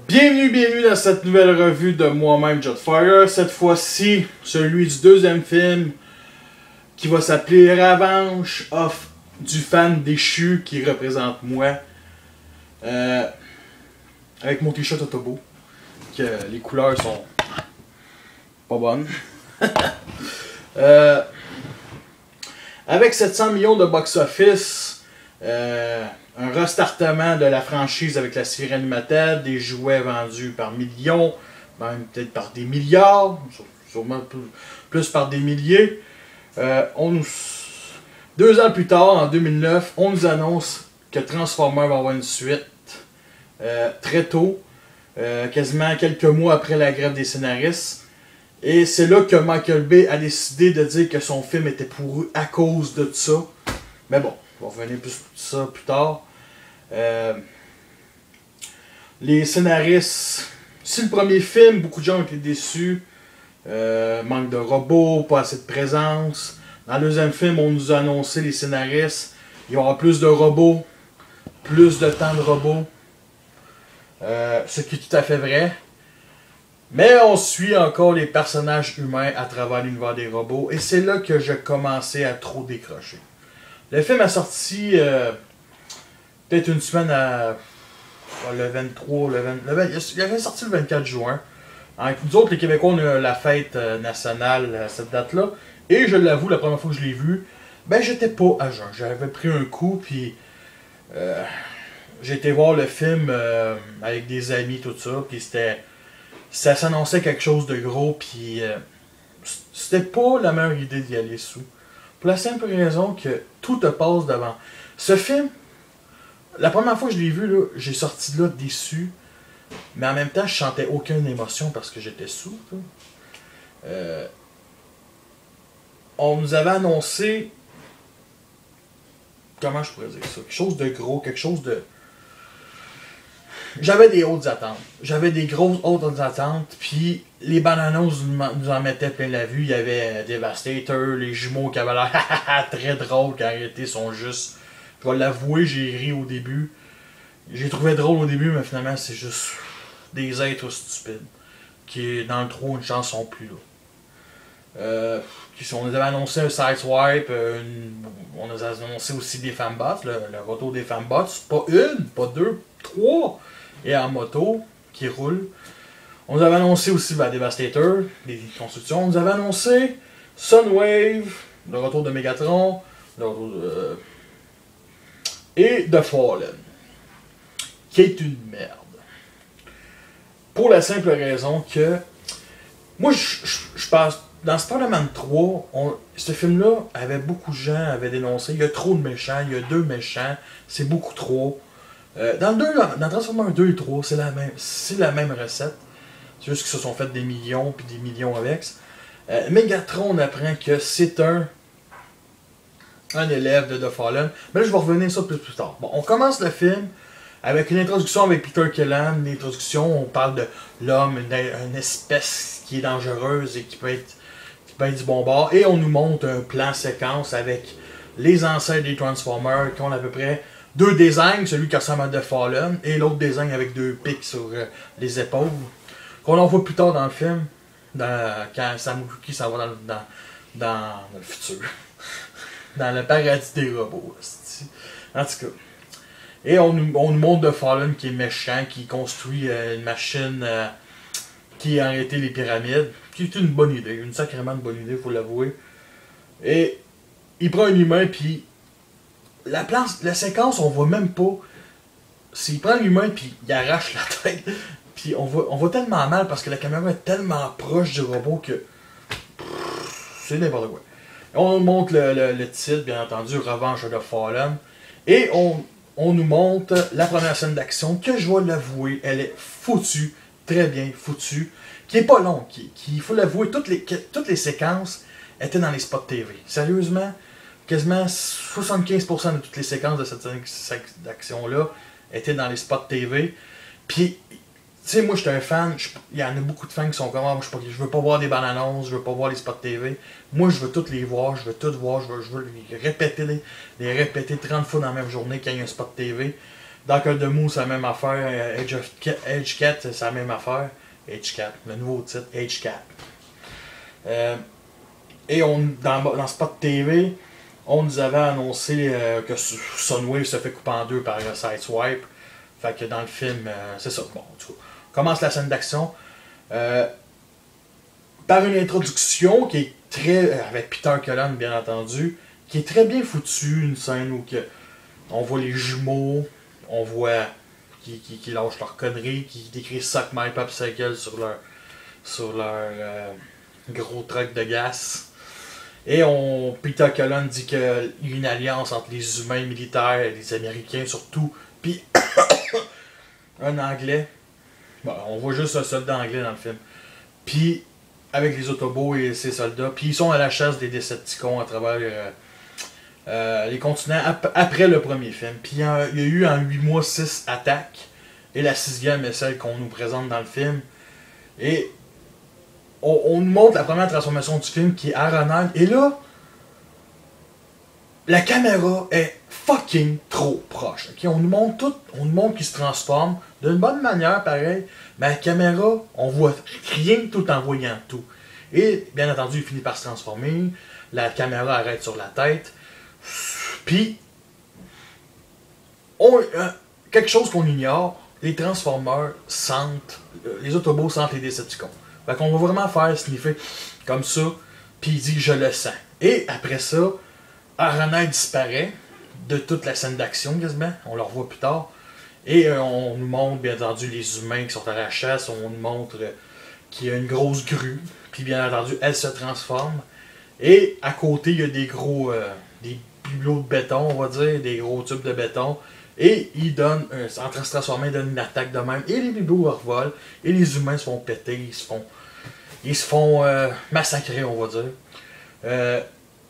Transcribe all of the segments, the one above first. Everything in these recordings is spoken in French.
Bienvenue dans cette nouvelle revue de moi-même, Jetfire. Cette fois-ci, celui du deuxième film qui va s'appeler Revanche du fan déchu qui représente moi. Avec mon t-shirt Autobo, que les couleurs sont pas bonnes. Avec 700 millions de box-office, un restartement de la franchise avec la série animated, des jouets vendus par millions, même peut-être par des milliards, sûrement plus par des milliers. 2 ans plus tard, en 2009, on nous annonce que Transformers va avoir une suite. Très tôt, quasiment quelques mois après la grève des scénaristes. Et c'est là que Michael Bay a décidé de dire que son film était pourri à cause de ça. Mais bon, on va revenir plus sur ça plus tard. Les scénaristes, si le premier film, beaucoup de gens ont été déçus. Manque de robots, pas assez de présence. Dans le deuxième film, on nous a annoncé, les scénaristes, il y aura plus de robots, plus de temps de robots. Ce qui est tout à fait vrai. Mais on suit encore les personnages humains à travers l'univers des robots. Et c'est là que je commençais à trop décrocher. Le film a sorti peut-être une semaine le 23, il avait sorti le 24 juin. Avec nous autres, les Québécois, on a la fête nationale à cette date-là. Et je l'avoue, la première fois que je l'ai vu, ben j'étais pas à jeun. J'avais pris un coup, puis j'ai été voir le film avec des amis, tout ça, puis ça s'annonçait quelque chose de gros, puis c'était pas la meilleure idée d'y aller sous. Pour la simple raison que tout te passe devant. Ce film, la première fois que je l'ai vu, j'ai sorti de là déçu, mais en même temps, je sentais aucune émotion parce que j'étais sous. On nous avait annoncé, comment je pourrais dire ça, quelque chose de gros, quelque chose de... J'avais des hautes attentes. J'avais des grosses hautes attentes. Puis les bananos nous en mettaient plein la vue. Il y avait Devastator, les jumeaux qui avaient l'air très drôles, qui en réalité sont juste... Je vais l'avouer, j'ai ri au début. J'ai trouvé drôle au début, mais finalement c'est juste des êtres stupides. Qui dans le trou, une chance, sont plus là. On nous avait annoncé un sideswipe, on nous a annoncé aussi des fembots, le retour des fembots. Pas une, pas deux, 3. Et en moto, qui roule. On nous avait annoncé aussi Devastator, des constructions. On nous avait annoncé Sunwave, le retour de Megatron, et The Fallen, qui est une merde. Pour la simple raison que, moi je pense, dans Spider-Man 3, ce film-là, avait beaucoup de gens avaient dénoncé, il y a trop de méchants, il y a 2 méchants, c'est beaucoup trop. Dans Transformers 2 et 3, c'est la même recette. C'est juste qu'ils se sont fait des millions puis des millions avec. Megatron, on apprend que c'est un élève de The Fallen. Mais là, je vais revenir sur ça plus tard. Bon, on commence le film avec une introduction avec Peter Killam. Une introduction, on parle de l'homme, une espèce qui est dangereuse et qui peut être du bon bord. Et on nous montre un plan séquence avec les ancêtres des Transformers qui ont à peu près 2 designs, celui qui ressemble à The Fallen, et l'autre design avec 2 pics sur les épaules. Qu'on en voit plus tard dans le film, quand Sam Witwicky s'en va dans le futur. Dans le paradis des robots. En tout cas. Et on nous montre The Fallen qui est méchant, qui construit une machine qui a arrêté les pyramides. Qui est une bonne idée, une sacrément bonne idée, il faut l'avouer. Et il prend un humain, puis la séquence, on voit même pas. S'il prend l'humain, puis il arrache la tête, puis on voit tellement mal parce que la caméra est tellement proche du robot que. C'est n'importe quoi. On nous montre le titre, bien entendu, Revanche de Fallen. Et on nous montre la première scène d'action, que je vais l'avouer, elle est foutue, très bien foutue, qui est pas longue, il faut l'avouer, toutes les séquences étaient dans les spots TV. Sérieusement, quasiment 75% de toutes les séquences de cette scène d'action-là étaient dans les spots TV. Puis, tu sais, moi, j'étais un fan, il y en a beaucoup de fans qui sont comme, je veux pas voir des bandes annonces, je veux pas voir les spots TV. Moi, je veux toutes les voir, je veux tout voir, je veux les répéter 30 fois dans la même journée quand il y a un spot TV. Dans Code de Mou, c'est la même affaire. Age 4, c'est la même affaire. Age 4, le nouveau titre, Age 4. Et dans Spot TV, on nous avait annoncé que Sunwave se fait couper en deux par Sideswipe. Fait que dans le film, c'est ça. Bon, en tout cas, on commence la scène d'action par une introduction qui est très. Avec Peter Cullen, bien entendu, qui est très bien foutue. Une scène où on voit les jumeaux, on voit qui lâchent leur conneries, qui décrivent Suck My Popsicle sur leur gros truck de gaz. Et Peter Cullen dit qu'il y a une alliance entre les humains militaires, les Américains surtout, puis un Anglais. Bon, on voit juste un soldat anglais dans le film. Puis, avec les Autobots et ses soldats, puis ils sont à la chasse des Decepticons à travers les continents après le premier film. Puis il y a eu en 8 mois 6 attaques, et la 6e est celle qu'on nous présente dans le film. Et on nous montre la première transformation du film qui est Ironhide. Et là, la caméra est fucking trop proche. Okay? On nous montre qu'il se transforme d'une bonne manière, pareil. Mais la caméra, on voit rien tout en voyant tout. Et bien entendu, il finit par se transformer. La caméra arrête sur la tête. Puis, quelque chose qu'on ignore, les Transformers sentent, les Autobots sentent les Decepticons. Fait qu'on va vraiment faire sniffer comme ça, puis il dit je le sens. Et après ça, Ironhide disparaît de toute la scène d'action quasiment, on le revoit plus tard. Et on nous montre bien entendu les humains qui sont à la chasse, on nous montre qu'il y a une grosse grue, puis bien entendu elle se transforme. Et à côté il y a des gros, des bibelots de béton, on va dire, des gros tubes de béton. Et il donne, en train de se transformer, il donne une attaque de même. Et les bibelots revolent, et les humains se font péter, ils se font massacrer, on va dire.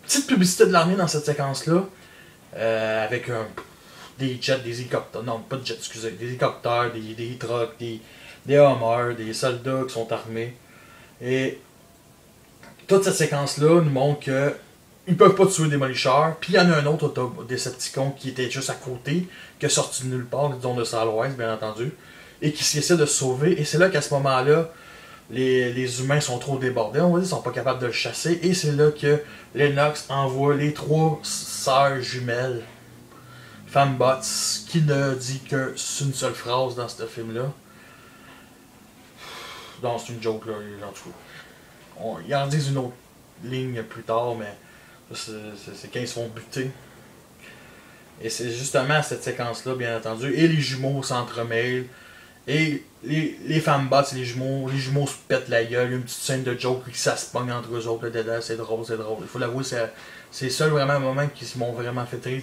Petite publicité de l'armée dans cette séquence-là, avec des jets, des hélicoptères, non pas de jets, excusez, des hélicoptères, des trucks, des Hummers, des soldats qui sont armés. Et toute cette séquence-là nous montre que ils peuvent pas tuer des Demolishers. Puis il y en a un autre Decepticon qui était juste à côté, qui est sorti de nulle part, disons de Salwise, bien entendu, et qui essaie de se sauver. Et c'est là qu'à ce moment-là, les humains sont trop débordés, on va dire, ils sont pas capables de le chasser. Et c'est là que Lennox envoie les 3 sœurs jumelles, Fembots, qui ne dit que c'est une seule phrase dans ce film-là. Non, c'est une joke, là, en tout cas. Ils en disent une autre ligne plus tard, mais c'est quand ils se font buter. Et c'est justement cette séquence-là, bien entendu. Et les jumeaux s'entremêlent. Et les femmes les jumeaux se pètent la gueule. Il y a une petite scène de joke qui ça se pogne entre eux autres dedans. C'est drôle, c'est drôle. Il faut l'avouer, c'est le seul vraiment moment qui m'ont vraiment fait rire.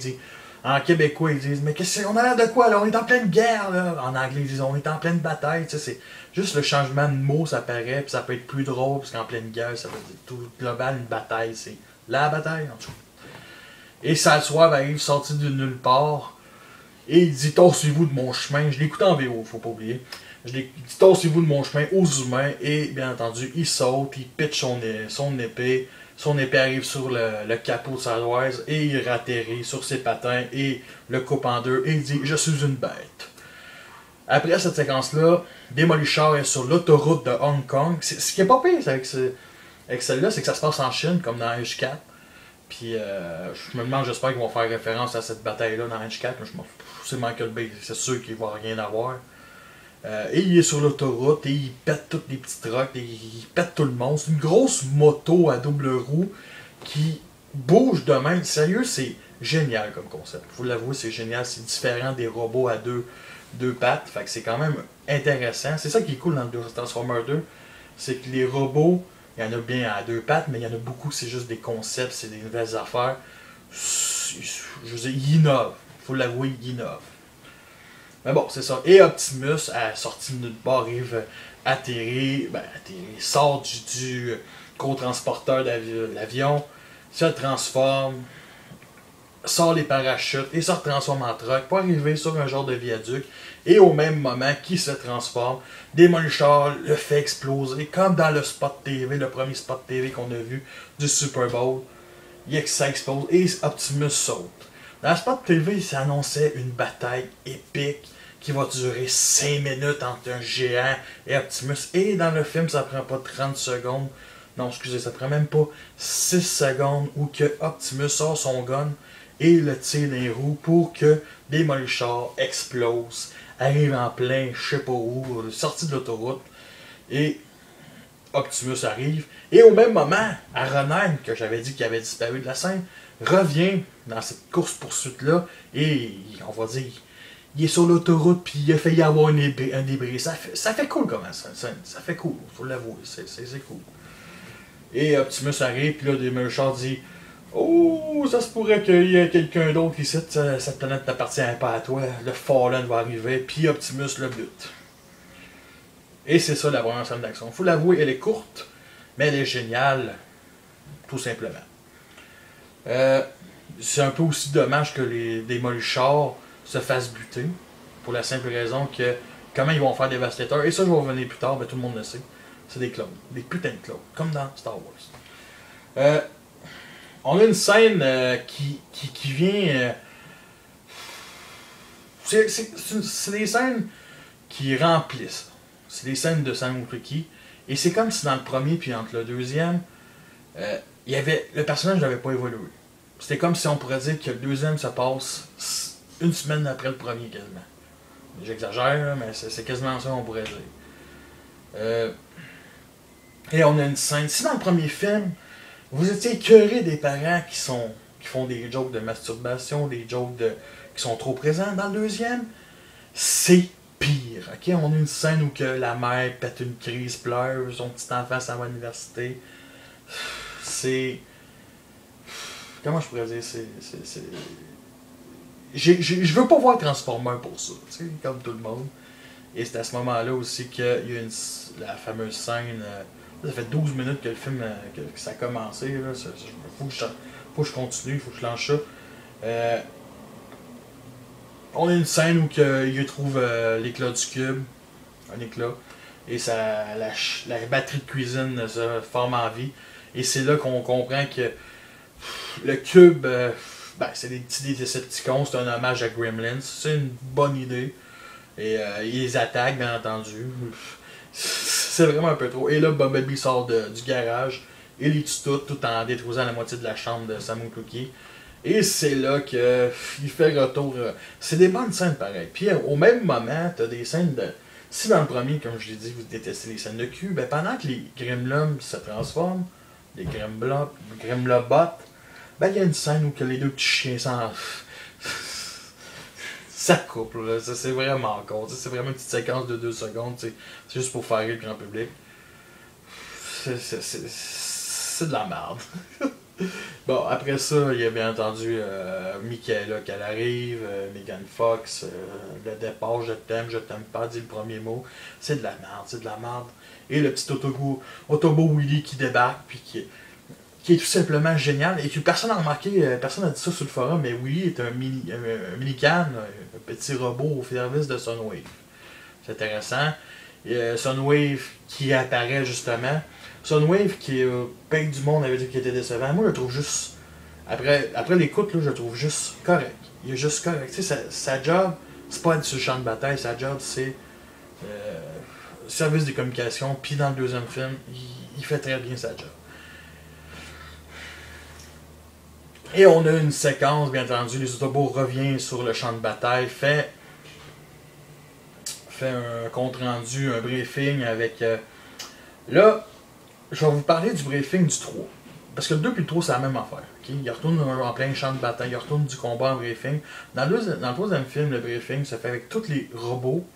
En québécois, ils disent mais qu'est-ce qu'on a l'air de quoi là? On est en pleine guerre là. En anglais, ils disent on est en pleine bataille. C'est juste le changement de mots, ça paraît, puis ça peut être plus drôle, parce qu'en pleine guerre, ça veut dire tout global, une bataille, c'est la bataille en tout cas. Et Salswave arrive sorti de nulle part. Et il dit tassez-vous de mon chemin. Je l'écoute en VO, faut pas oublier. Il dit tassez-vous de mon chemin aux humains. Et bien entendu, il saute, il pitch son épée. Son épée arrive sur le capot de Salwise et il atterrit sur ses patins et le coupe en deux. Et il dit je suis une bête. Après cette séquence-là, Demolishor est sur l'autoroute de Hong Kong. Ce qui est pas pire avec celle-là, c'est que ça se passe en Chine, comme dans Age 4. Puis je me demande, j'espère qu'ils vont faire référence à cette bataille-là dans Age 4. C'est Michael Bay, c'est sûr qu'il va rien avoir. Et il est sur l'autoroute et il pète tous les petits trucks, et il pète tout le monde. C'est une grosse moto à double roue qui bouge de même. Sérieux, c'est génial comme concept. Faut l'avouer, c'est génial. C'est différent des robots à deux pattes. Fait que c'est quand même intéressant. C'est ça qui est cool dans le Transformers 2. C'est que les robots, il y en a bien à 2 pattes, mais il y en a beaucoup, c'est juste des concepts, c'est des nouvelles affaires. Je veux dire, ils innovent. Faut l'avouer, ils innovent. Mais bon, c'est ça. Et Optimus, à la sortie de nulle part, arrive atterrir, sort du co-transporteur de l'avion, se transforme, sort les parachutes et se transforme en truck pour arriver sur un genre de viaduc. Et au même moment qu'il se transforme, Demolishor le fait exploser, comme dans le spot TV, le premier spot TV qu'on a vu du Super Bowl. Ça explose et Optimus saute. Dans le spot TV, ça annonçait une bataille épique qui va durer 5 minutes entre un géant et Optimus. Et dans le film, ça prend pas 30 secondes. Non, excusez, ça prend même pas 6 secondes où que Optimus sort son gun et le tire dans les roues pour que Démolichard explose, arrive en plein, je sais pas où, sortie de l'autoroute. Et Optimus arrive. Et au même moment, Aronine, que j'avais dit qu'il avait disparu de la scène, revient dans cette course-poursuite-là. Et on va dire, il est sur l'autoroute, puis il a failli avoir un débris. Ça fait cool comment ça fait cool, faut l'avouer, c'est cool. Et Optimus arrive, puis là, Démolichard dit oh, ça se pourrait qu'il y ait quelqu'un d'autre ici, cette planète n'appartient pas à toi, le Fallen va arriver, puis Optimus le bute. Et c'est ça la première scène d'action. Faut l'avouer, elle est courte, mais elle est géniale, tout simplement. C'est un peu aussi dommage que les Démolichards se fassent buter, pour la simple raison que comment ils vont faire Devastator, et ça je vais revenir plus tard, mais tout le monde le sait, c'est des clones, des putains de clones, comme dans Star Wars. On a une scène qui vient... c'est des scènes qui remplissent. C'est des scènes de Sam Witwicky. Et c'est comme si dans le premier puis entre le deuxième, le personnage n'avait pas évolué. C'était comme si on pourrait dire que le deuxième se passe une semaine après le premier quasiment. J'exagère, mais c'est quasiment ça qu'on pourrait dire. Et on a une scène... Si dans le premier film, vous étiez écœuré des parents qui font des jokes de masturbation, des jokes qui sont trop présents, dans le deuxième, c'est pire. Okay? On a une scène où que la mère pète une crise, pleure, son petit enfant s'en va à l'université. C'est... Comment je pourrais dire? Je veux pas voir Transformers pour ça, comme tout le monde. Et c'est à ce moment-là aussi qu'il y a la fameuse scène... ça fait 12 minutes que le film que ça a commencé. Il faut que je continue, il faut que je lance ça. On a une scène où il trouve l'éclat du cube, un éclat, et la batterie de cuisine se forme en vie. Et c'est là qu'on comprend que le cube, c'est des petits Decepticons, c'est un hommage à Gremlins. C'est une bonne idée. Et ils les attaquent, bien entendu. C'est vraiment un peu trop. Et là, Bumblebee sort du garage et les tue tout en détruisant la moitié de la chambre de Sam Witwicky. Et c'est là qu'il fait retour. C'est des bonnes scènes pareilles. Puis au même moment, t'as des scènes de... Si dans le premier, comme je l'ai dit, vous détestez les scènes de cul, ben pendant que les Gremlins se transforment, les Gremlobots, ben il y a une scène où que les deux petits chiens ça coupe, là. C'est vraiment con. C'est vraiment une petite séquence de 2 secondes. C'est juste pour faire rire le grand public. C'est de la merde. Bon, après ça, il y a bien entendu Michaela qui arrive, Megan Fox, le départ, je t'aime pas, dit le premier mot. C'est de la merde, c'est de la merde. Et le petit Autobo Willy qui débarque, puis qui est tout simplement génial, et que personne n'a remarqué, personne n'a dit ça sur le forum, mais Willy est un mini-can, un petit robot au service de Sunwave. C'est intéressant. Sunwave qui apparaît justement. Sunwave qui peint du monde avait dit qu'il était décevant. Moi je le trouve juste, après l'écoute, là, je le trouve juste correct. Il est juste correct. Tu sais, sa job, c'est pas être sur le champ de bataille, sa job c'est service de communication, puis dans le deuxième film, il fait très bien sa job. Et on a une séquence, bien entendu, les Autobots reviennent sur le champ de bataille, fait un compte rendu, un briefing avec... là, je vais vous parler du briefing du 3. Parce que le 2 et le 3, c'est la même affaire. Okay? Ils retournent en plein champ de bataille, ils retournent du combat en briefing. Dans le troisième film, le briefing se fait avec tous les robots.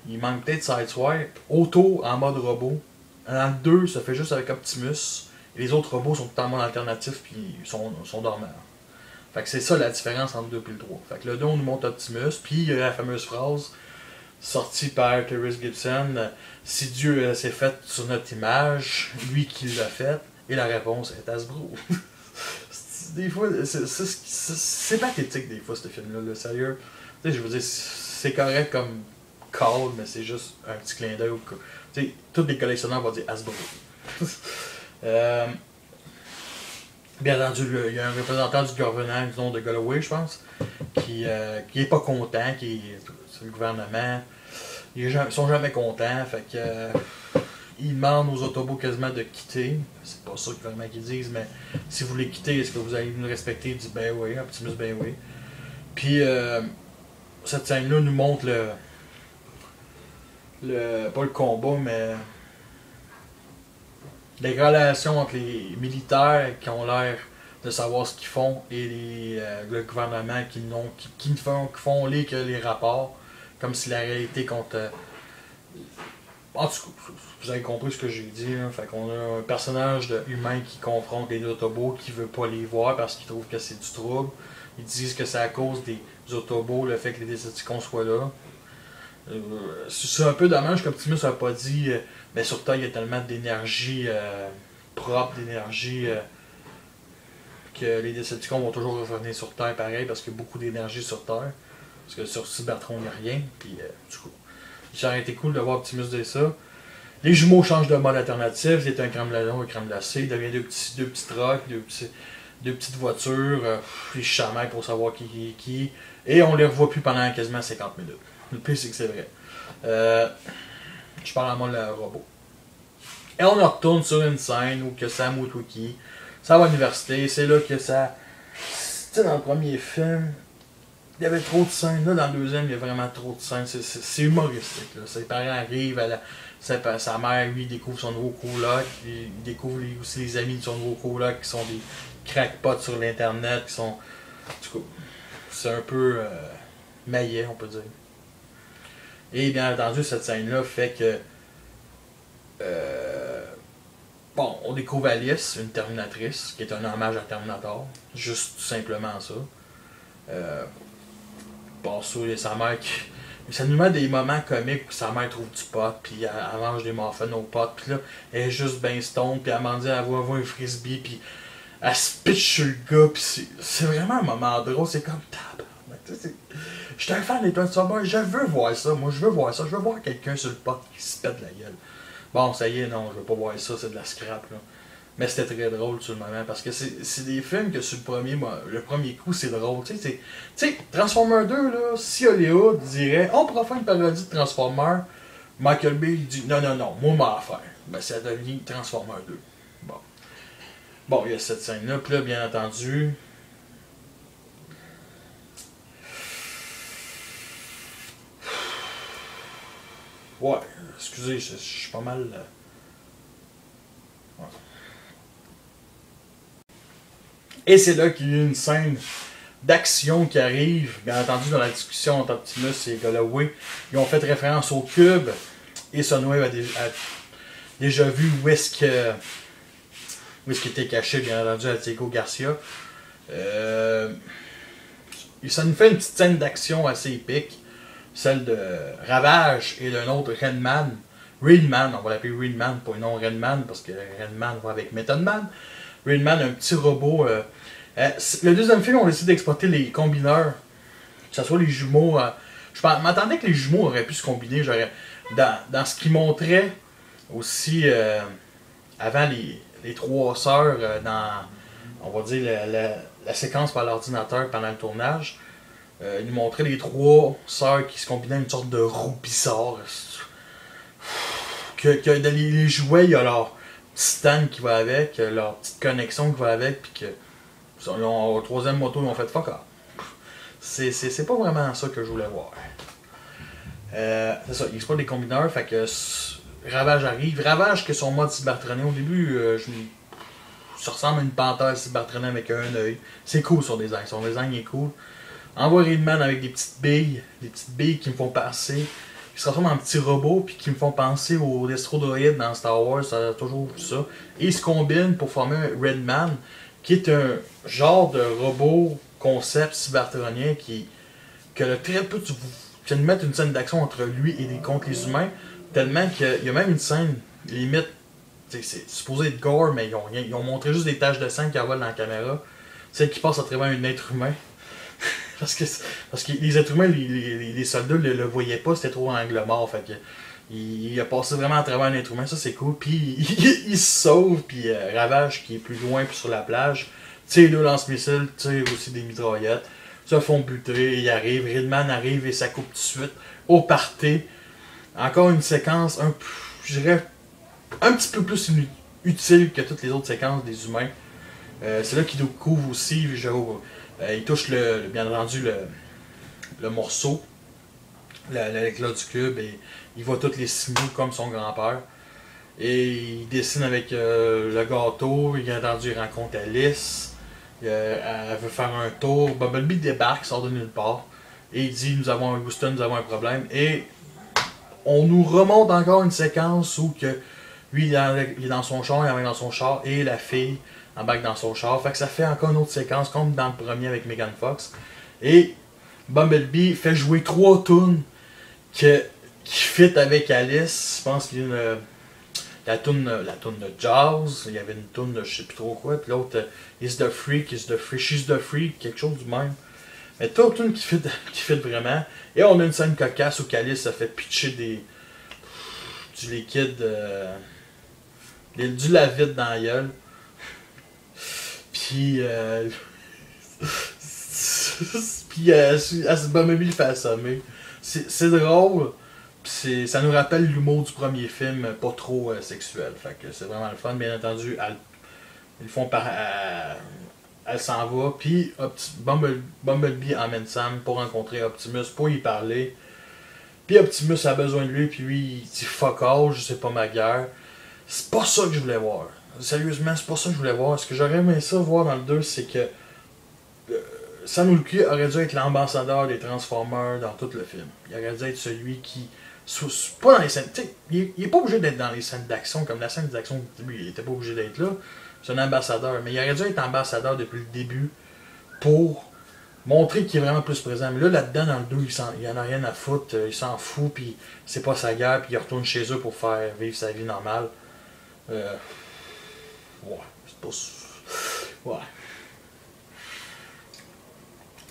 Il manque peut-être Sideswipe. Auto en mode robot. Dans le 2, ça fait juste avec Optimus. Et les autres robots sont tout en mode alternatif puis sont dormants. Fait que c'est ça la différence entre le 2 et le 3. Fait que le 2, on nous montre Optimus, puis il y a la fameuse phrase sortie par Therese Gibson, si Dieu s'est fait sur notre image, lui qui l'a fait, et la réponse est Hasbro. Des fois, c'est pathétique des fois ce film-là, là, sérieux. Tu sais, je veux dire, c'est correct comme call, mais c'est juste un petit clin d'œil. Tu sais, tous les collectionneurs vont dire Hasbro. Bien entendu, il y a un représentant du gouvernement, du nom de Galloway, je pense, qui est pas content, c'est le gouvernement. Ils sont jamais contents, fait que ils demandent aux autobots quasiment de quitter. C'est pas ça vraiment qu'ils disent, mais si vous voulez quitter, est-ce que vous allez nous respecter? Il dit ben oui, Optimus ben oui. Puis cette scène-là nous montre pas le combat, mais les relations entre les militaires qui ont l'air de savoir ce qu'ils font et le gouvernement qui ne font lire que les rapports, comme si la réalité compte. En tout cas, vous avez compris ce que j'ai dit. Là. Fait qu'on a un personnage humain qui confronte les Autobots qui veut pas les voir parce qu'il trouve que c'est du trouble. Ils disent que c'est à cause des Autobots le fait que les Decepticons soient là. C'est un peu dommage qu'Optimus n'a pas dit mais sur Terre il y a tellement d'énergie propre, d'énergie que les Decepticons vont toujours revenir sur Terre pareil parce qu'il y a beaucoup d'énergie sur Terre. Parce que sur Cybertron il n'y a rien. Puis du coup, ça aurait été cool de voir Optimus dire ça. Les jumeaux changent de mode alternatif. C'est un crème glacé, un crème glacé. Il devient deux petits trucks, deux petites voitures. Ils se chamaillent pour savoir qui est qui. Et on les revoit plus pendant quasiment 50 minutes. Le pire, c'est que c'est vrai. Je parle à moi le robot. Et on retourne sur une scène où que Sam Witwicky, ça va à l'université. C'est là que ça... Tu sais, dans le premier film, il y avait trop de scènes. Là, dans le deuxième, il y a vraiment trop de scènes. C'est humoristique. Là. Ses parents arrivent, sa mère, lui, découvre son nouveau coloc. Il découvre aussi les amis de son nouveau coloc qui sont des crackpots sur l'Internet. Qui sont... Du coup, c'est un peu maillet, on peut dire. Et bien entendu, cette scène-là fait que... bon, on découvre Alice, une Terminatrice, qui est un hommage à Terminator. Juste tout simplement ça. Bon, ça, il y a sa mère qui... Ça nous met des moments comiques où sa mère trouve du pot, puis elle mange des muffins au pot, puis là, elle est juste ben stone, puis elle m'a dit elle voit un frisbee, puis elle se pitch sur le gars, puis c'est vraiment un moment drôle, c'est comme tabarnak. Je suis un fan des Transformers, je veux voir ça, moi je veux voir ça, je veux voir quelqu'un sur le pot qui se pète la gueule. Bon, ça y est, non, je veux pas voir ça, c'est de la scrap, là. Mais c'était très drôle sur le moment, parce que c'est des films que sur le premier coup, c'est drôle. Tu sais, Transformers 2, là, si Hollywood dirait on pourra faire une parodie de Transformers, Michael Bay il dit non, moi, m'en faire. Ben, ça devient Transformers 2. Bon. Bon, il y a cette scène-là, puis là, bien entendu. Ouais, excusez, je suis pas mal. Ouais. Et c'est là qu'il y a une scène d'action qui arrive, bien entendu dans la discussion entre Optimus et Galloway. Ils ont fait référence au cube et Sunwave a déjà vu où est-ce qu'il était caché, bien entendu, à Diego Garcia. Ça nous fait une petite scène d'action assez épique, celle de Ravage et d'un autre Redman. Redman, on va l'appeler Redman pour le nom Redman parce que Redman va avec Method Man. Redman, un petit robot. Le deuxième film, on a décidé d'exploiter les combineurs, que ce soit les jumeaux. Je m'attendais que les jumeaux auraient pu se combiner. Dans ce qu'ils montraient aussi avant les trois sœurs, dans, on va dire, la séquence par l'ordinateur pendant le tournage, ils nous montraient les trois sœurs qui se combinaient une sorte de roue bizarre. Que dans les jouets, il y a leur stand qui va avec, leur petite connexion qui va avec, puis que au troisième moto, ils ont fait fuck off. C'est pas vraiment ça que je voulais voir. C'est ça, ils exploitent des combineurs, fait que Ravage arrive. Ravage, que son mode cybertronien, au début, ça ressemble à une panthère cybertronien avec un œil. C'est cool son design, est cool. Envoie Redman avec des petites billes qui me font passer. Qui se transforment en petits robots puis qui me font penser aux Destrodroïdes dans Star Wars, ça a toujours vu ça. Et ils se combinent pour former Redman, qui est un genre de robot concept cybertronien que le très peu tu nous mettre une scène d'action entre lui et contre les humains, tellement qu'il y a même une scène limite, c'est supposé être gore, mais ils ont montré juste des taches de sang qui envolent dans la caméra, celle qui passe à travers un être humain. Parce que les êtres humains, les soldats le voyaient pas, c'était trop angle mort. Fait que il a passé vraiment à travers un être humain, ça c'est cool. Puis il se sauve, puis Ravage qui est plus loin, puis sur la plage, tire deux lance-missiles, tire aussi des mitraillettes, se font buter, ils arrivent, Redman arrive et ça coupe tout de suite au party. Encore une séquence, je dirais, un petit peu plus utile que toutes les autres séquences des humains. C'est là qu'il nous couvre aussi, il touche bien entendu le morceau, l'éclat du cube, et il voit tous les signaux comme son grand-père. Et il dessine avec le gâteau, il a entendu, il rencontre Alice, elle veut faire un tour, Bumblebee débarque, sort de nulle part, et il dit, Houston, nous avons un problème, et on nous remonte encore une séquence où que lui il est dans son char, il embarque dans son char, et la fille embarque dans son char, fait que ça fait encore une autre séquence, comme dans le premier avec Megan Fox, et Bumblebee fait jouer 3 tunes qui fit avec Alice, je pense qu'il y a la toune de jazz, il y avait une toune de je sais plus trop quoi, puis l'autre Is the Freak, She's the Freak, quelque chose du même. Mais toute une qui fit vraiment. Et on a une scène cocasse où Alice se fait pitcher du liquide, du lavide dans la gueule. Puis Bumblebee le fait assommer. C'est drôle. Ça nous rappelle l'humour du premier film, pas trop sexuel. Fait que c'est vraiment le fun. Bien entendu, ils font elle s'en va. Puis Bumblebee emmène Sam pour rencontrer Optimus, pour y parler. Puis Optimus a besoin de lui. Puis lui, il dit fuck all, je sais pas ma guerre. C'est pas ça que je voulais voir. Sérieusement, c'est pas ça que je voulais voir. Ce que j'aurais aimé ça voir dans le 2, c'est que Sam Wookie aurait dû être l'ambassadeur des Transformers dans tout le film. Il aurait dû être celui qui. Pas dans les scènes. Il est pas obligé d'être dans les scènes d'action, comme la scène d'action, lui, il était pas obligé d'être là. C'est un ambassadeur. Mais il aurait dû être ambassadeur depuis le début pour montrer qu'il est vraiment plus présent. Mais là-dedans, dans le 2, il en a rien à foutre. Il s'en fout, puis c'est pas sa guerre, puis il retourne chez eux pour faire vivre sa vie normale. Ouais, c'est pas. Ouais.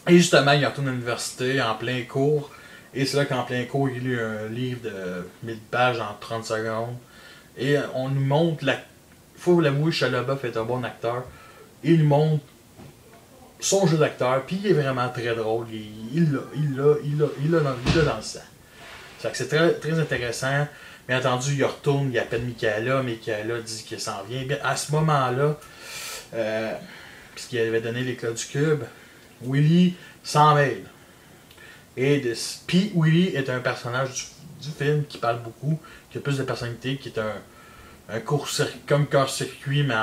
Et justement, il retourne à l'université en plein cours. Et c'est là qu'en plein cours, il lit un livre de 1000 pages en 30 secondes. Et on nous montre il faut l'avouer, Shia LaBeouf est un bon acteur. Il nous montre son jeu d'acteur, puis il est vraiment très drôle. Il l'a dans le sang. C'est très, très intéressant. Bien entendu, il retourne, il appelle Michaela. Michaela dit qu'il s'en vient. Bien, à ce moment-là, puisqu'il avait donné l'éclat du cube, Willy s'en mêle. Puis Willy est un personnage du film qui parle beaucoup, qui a plus de personnalité, qui est un comme court-circuit, mais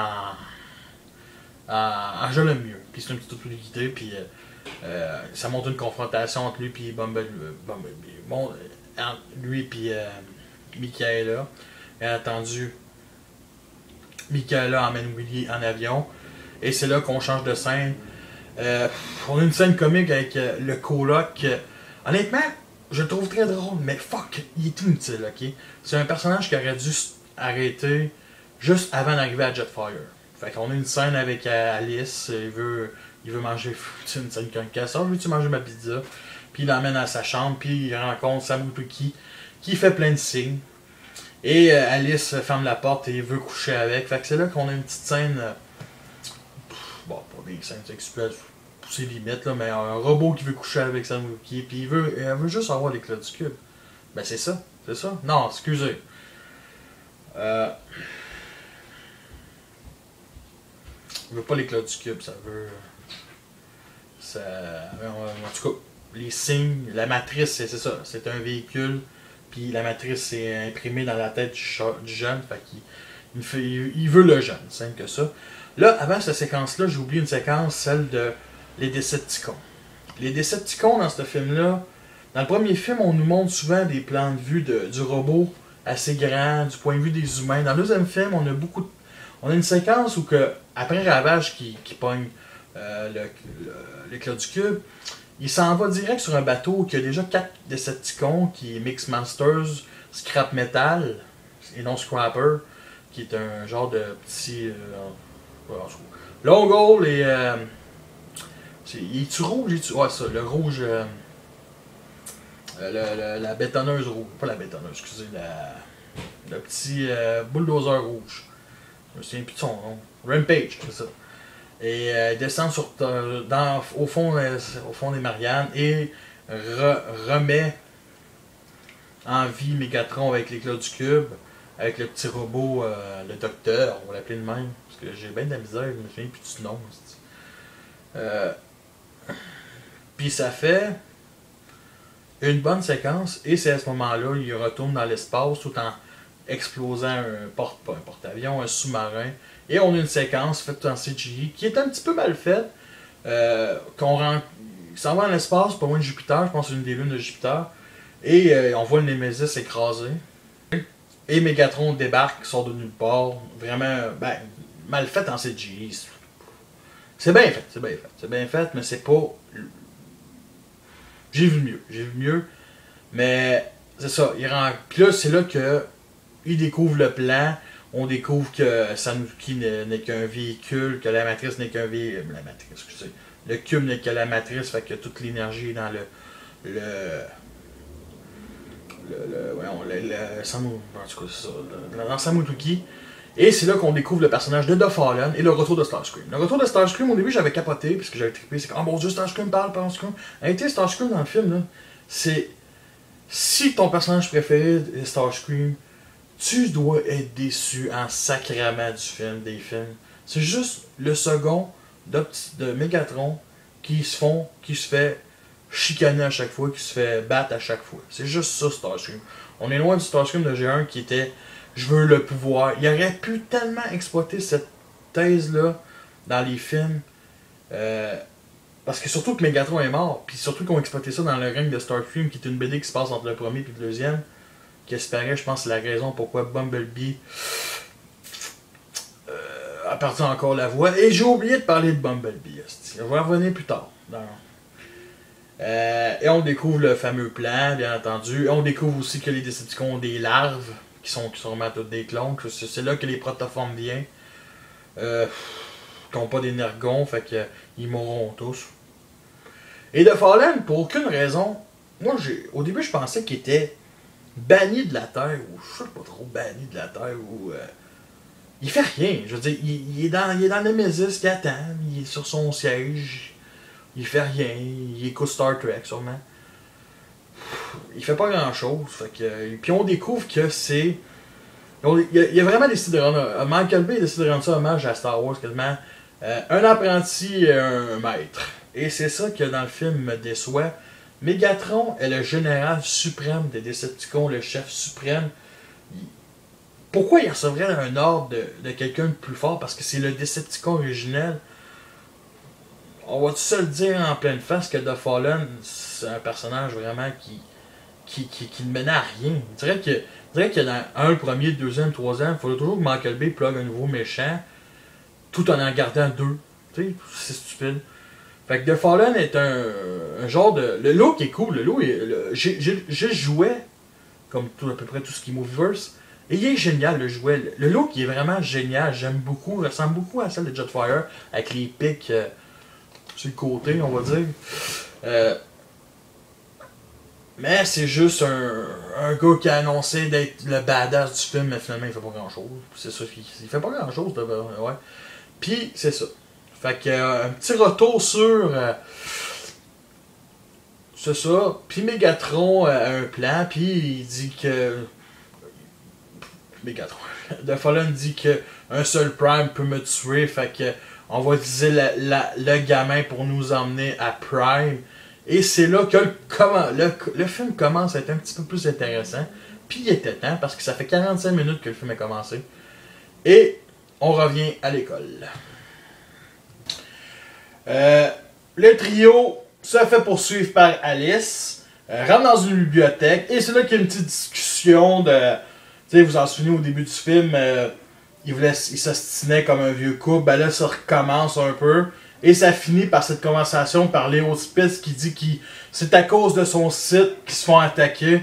en je l'aime mieux. Puis c'est un petit peu guidé, puis ça montre une confrontation entre lui et lui et Michaela. Bien entendu, Michaela emmène Willy en avion, et c'est là qu'on change de scène. On a une scène comique avec le coloc. Honnêtement, je le trouve très drôle, mais fuck, il est inutile, ok? C'est un personnage qui aurait dû arrêter juste avant d'arriver à Jetfire. Fait qu'on a une scène avec Alice, il veut manger une scène concasse. Oh, veux-tu manger ma pizza? Puis il l'emmène à sa chambre, puis il rencontre Sam Wookie qui fait plein de signes. Et Alice ferme la porte et veut coucher avec. Fait que c'est là qu'on a une petite scène. Bon, pas des scènes sexuelles, c'est limite, là, mais un robot qui veut coucher avec Sam Wookie, puis elle veut juste avoir l'éclat du cube. Ben c'est ça. Non, excusez. Elle veut pas l'éclat du cube, ça veut. En tout cas, les signes, la matrice, c'est ça. C'est un véhicule, puis la matrice est imprimée dans la tête du jeune, fait qu'il veut le jeune, simple que ça. Là, avant cette séquence-là, j'ai oublié une séquence, celle de les Decepticons. Les Decepticons, dans ce film-là, dans le premier film, on nous montre souvent des plans de vue du robot assez grand, du point de vue des humains. Dans le deuxième film, on a une séquence où, après Ravage qui pogne l'éclat du cube, il s'en va direct sur un bateau qui a déjà 4 Decepticons, qui est Mix Monsters, Scrap Metal, et non Scrapper, qui est un genre de petit... Longo, il est-tu rouge? Ouais, ça, le rouge... la bétonneuse rouge. Pas la bétonneuse, excusez, le petit bulldozer rouge. Je me souviens plus de son nom. Rampage, c'est ça. Et descend au fond des Mariannes et remet en vie Megatron avec l'éclat du cube, avec le petit robot, le docteur, on va l'appeler de même, parce que j'ai bien de la misère, je me souviens plus du nom. Puis ça fait une bonne séquence, et c'est à ce moment-là il retourne dans l'espace tout en explosant pas un porte-avions, un sous-marin. Et on a une séquence faite en CGI qui est un petit peu mal faite. Il s'en va dans l'espace, pas loin de Jupiter, je pense que c'est une des lunes de Jupiter. Et on voit le Nemesis écrasé. Et Megatron débarque, sort de nulle part. Vraiment, mal fait en CGI. C'est bien fait, c'est bien fait, mais c'est pas... J'ai vu mieux. Mais c'est ça, puis là, c'est là que il découvre le plan. On découvre que Sanuki n'est qu'un véhicule, que la matrice n'est qu'un véhicule. La matrice, excusez. Le cube n'est que la matrice, fait que toute l'énergie est dans dans Samutuki. Et c'est là qu'on découvre le personnage de The Fallen et le retour de Starscream. Le retour de Starscream, au début, j'avais capoté, parce que j'avais trippé. C'est comme, oh mon dieu, Starscream parle. Arrêtez, Starscream dans le film, là. C'est. Si ton personnage préféré est Starscream, tu dois être déçu en sacrament des films. C'est juste le second de Megatron qui se fait chicaner à chaque fois, qui se fait battre à chaque fois. C'est juste ça, Starscream. On est loin du Starscream de G1 qui était je veux le pouvoir. Il aurait pu tellement exploiter cette thèse-là dans les films. Parce que surtout que Megatron est mort, puis surtout qu'on exploité ça dans le règne de Starscream, qui est une BD qui se passe entre le premier et le deuxième. Qui espérait, je pense, c'est la raison pourquoi Bumblebee a perdu encore la voix. Et j'ai oublié de parler de Bumblebee. Je vais revenir plus tard. Et on découvre le fameux plan, bien entendu. Et on découvre aussi que les Decepticons ont des larves, qui sont vraiment toutes des clones. C'est là que les protoformes viennent. Qui n'ont pas d'énergon, fait qu'ils mourront tous. Et The Fallen, pour aucune raison, moi, au début, je pensais qu'il était banni de la Terre, ou je sais pas trop, banni de la Terre, ou... il fait rien, je veux dire, il est dans Nemesis, il attend, il est sur son siège, il fait rien, il écoute Star Trek, sûrement. Il fait pas grand-chose, fait que... Puis on découvre que c'est... Il a vraiment décidé de rendre... Michael Bay a décidé de rendre ça hommage à Star Wars, quasiment. Un apprenti et un maître. Et c'est ça que dans le film me déçoit. Megatron est le général suprême des Decepticons, le chef suprême. Pourquoi il recevrait un ordre de quelqu'un de plus fort? Parce que c'est le Decepticon originel. On va tout se le dire en pleine face que The Fallen, c'est un personnage vraiment qui ne menait à rien. Je dirais que dans le premier, le deuxième, le troisième, il faudrait toujours que Michael Bay plug un nouveau méchant, tout en gardant deux. Tu sais, c'est stupide. Fait que The Fallen est un genre de... Le look est cool. Le look j'ai joué, comme à peu près tout ce qui est Movieverse, et il est génial, le jouet. Le look, il est vraiment génial. J'aime beaucoup. Il ressemble beaucoup à celle de Jetfire, avec les pics sur le côté, on va dire. Mais c'est juste un gars qui a annoncé d'être le badass du film, mais finalement, il fait pas grand-chose. C'est ça, il fait pas grand-chose, ouais. Puis, c'est ça. Fait que, un petit retour sur... c'est ça. Puis Megatron a un plan, puis il dit que... Megatron. The Fallen dit que un seul Prime peut me tuer, fait que on va utiliser le gamin pour nous emmener à Prime. Et c'est là que le film commence à être un petit peu plus intéressant. Puis il était temps, parce que ça fait 45 minutes que le film a commencé. Et on revient à l'école. Le trio se fait poursuivre par Alice, rentre dans une bibliothèque, et c'est là qu'il y a une petite discussion de... Tu sais, vous en souvenez au début du film, il s'ostinait comme un vieux couple, ben là ça recommence un peu, et ça finit par cette conversation par Léo Spitz qui dit que c'est à cause de son site qu'ils se font attaquer.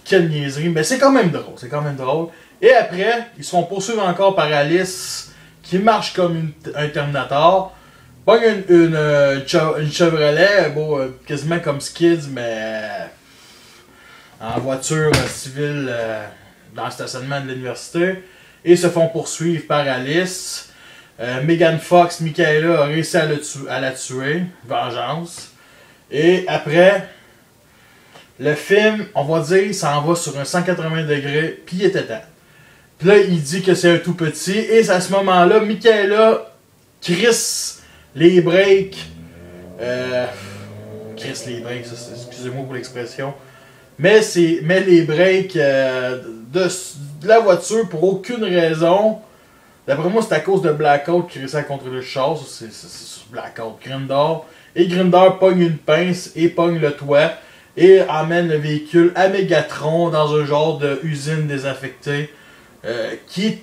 Quelle niaiserie, mais c'est quand même drôle, Et après, ils se font poursuivre encore par Alice, qui marche comme un Terminator. Pogne une Chevrolet, quasiment comme Skids, mais en voiture civile dans le stationnement de l'université. Et se font poursuivre par Alice. Megan Fox, Michaela a réussi à la tuer. Vengeance. Et après, le film, on va dire, s'en va sur un 180 degrés, puis il était temps. Puis là, il dit que c'est un tout petit, et c'est à ce moment-là, Michaela crisse les breaks. Crisse les breaks, excusez-moi pour l'expression. Met les breaks de la voiture pour aucune raison. D'après moi, c'est à cause de Blackout qui réussit à contrôler le char. C'est sur Blackout. Grindor. Et Grindor pogne une pince et pogne le toit. Et emmène le véhicule à Megatron dans un genre de usine désaffectée. Qui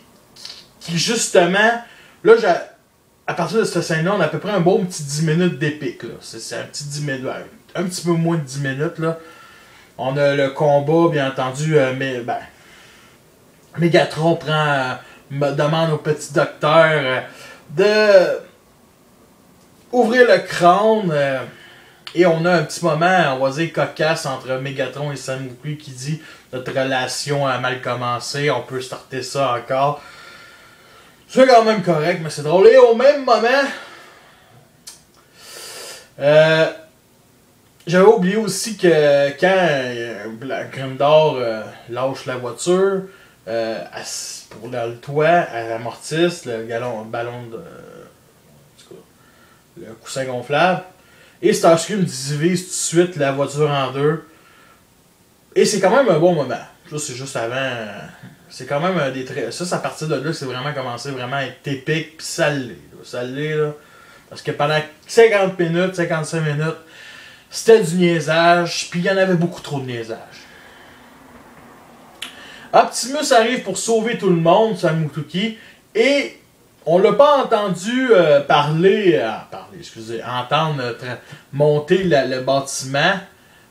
justement. Là, à partir de cette scène-là, on a à peu près un bon petit 10 minutes d'épique. C'est un petit 10 minutes. Un petit peu moins de 10 minutes. Là. On a le combat, bien entendu. Megatron demande au petit docteur de ouvrir le crâne. Et on a un petit moment, on va dire, cocasse entre Megatron et Sam Wookie qui dit notre relation a mal commencé, on peut starter ça encore. C'est quand même correct, mais c'est drôle. Et au même moment, j'avais oublié aussi que quand Grimdor lâche la voiture pour le toit, elle amortisse le ballon de. Le coussin gonflable. Et Starscream divise tout de suite la voiture en deux. Et c'est quand même un bon moment. Ça, c'est juste avant. C'est quand même un des traits. Ça, à partir de là, c'est vraiment commencé vraiment à être épique. Puis ça l'est. Ça l'est, là. Parce que pendant 50 minutes, 55 minutes, c'était du niaisage. Puis il y en avait beaucoup trop de niaisage. Optimus arrive pour sauver tout le monde, Sam Wookie. Et on l'a pas entendu entendre monter le bâtiment.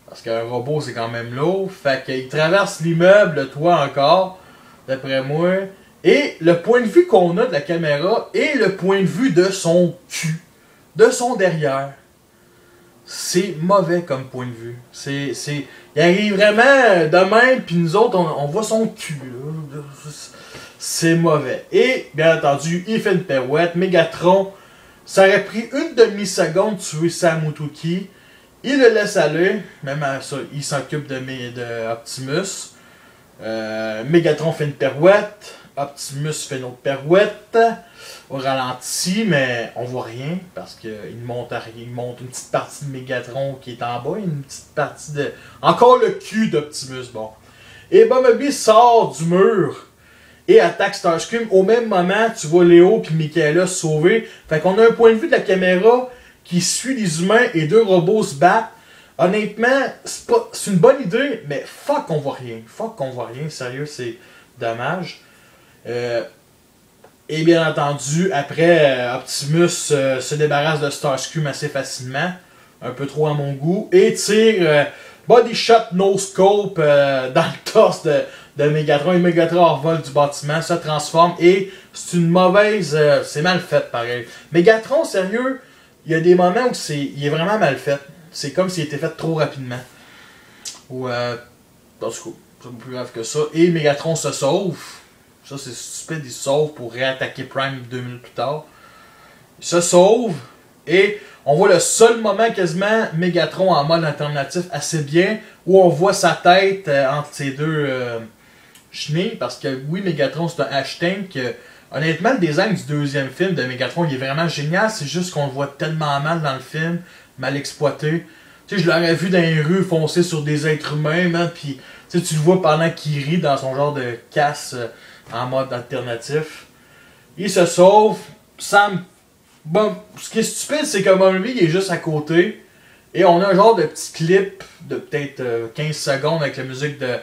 Parce qu'un robot, c'est quand même lourd. Fait qu'il traverse l'immeuble, le toit encore, d'après moi. Et le point de vue qu'on a de la caméra est le point de vue de son cul. De son derrière. C'est mauvais comme point de vue. Il arrive vraiment de même, puis nous autres, on voit son cul. Là. C'est mauvais. Et, bien entendu, il fait une pirouette. Megatron, ça aurait pris une demi-seconde de tuer Sam Wookie. Il le laisse aller. Même à ça, il s'occupe de Optimus. Megatron fait une pirouette. Optimus fait une autre pirouette. Au ralenti, mais on voit rien. Parce qu'il monte une petite partie de Megatron qui est en bas. Une petite partie de. Encore le cul d'Optimus. Bon. Et Bumblebee sort du mur. Et attaque Starscream. Au même moment, tu vois Léo et Michaela se sauver. Fait qu'on a un point de vue de la caméra qui suit les humains et deux robots se battent. Honnêtement, c'est une bonne idée, mais fuck qu'on voit rien. Fuck qu'on voit rien, sérieux, c'est dommage. Et bien entendu, après, Optimus se débarrasse de Starscream assez facilement. Un peu trop à mon goût. Et tire body shot no scope dans le torse de Megatron. Et Megatron envole du bâtiment, se transforme. Et c'est une mauvaise. C'est mal fait pareil. Megatron, sérieux, il y a des moments où il est vraiment mal fait. C'est comme s'il était fait trop rapidement. Ou en tout cas, c'est plus grave que ça. Et Megatron se sauve. Ça, c'est stupide, il se sauve pour réattaquer Prime 2 minutes plus tard. Il se sauve. Et on voit le seul moment quasiment Megatron en mode alternatif assez bien. Où on voit sa tête entre ces deux chenilles. Parce que oui, Megatron c'est un H-Tank. Honnêtement, le design du deuxième film de Megatron, il est vraiment génial. C'est juste qu'on le voit tellement mal dans le film. Mal exploité. Tu sais, je l'aurais vu dans les rues foncer sur des êtres humains, man. Puis tu le vois pendant qu'il rit dans son genre de casse en mode alternatif. Il se sauve. Sam. Bon, ce qui est stupide, c'est que Bumblebee il est juste à côté. Et on a un genre de petit clip de peut-être 15 secondes avec la musique de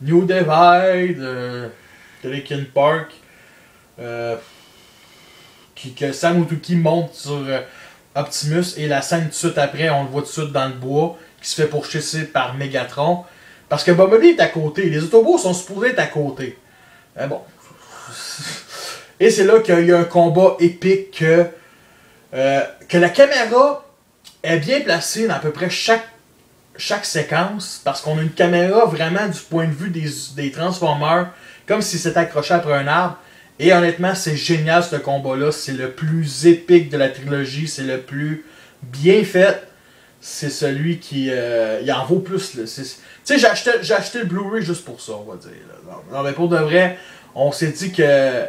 New Divide, de Linkin Park. Que Sam Wookie monte sur Optimus. Et la scène tout de suite après, on le voit tout de suite dans le bois, qui se fait pourchasser par Megatron. Parce que Bumblebee est à côté. Les Autobots sont supposés être à côté. Mais bon. Et c'est là qu'il y a un combat épique que la caméra est bien placée dans à peu près chaque séquence. Parce qu'on a une caméra vraiment du point de vue des Transformers, comme si c'était accroché après un arbre. Et honnêtement, c'est génial ce combat-là. C'est le plus épique de la trilogie. C'est le plus bien fait. C'est celui qui... il en vaut plus. Tu sais, j'ai acheté le Blu-ray juste pour ça, on va dire. Là. Non, mais pour de vrai, on s'est dit que...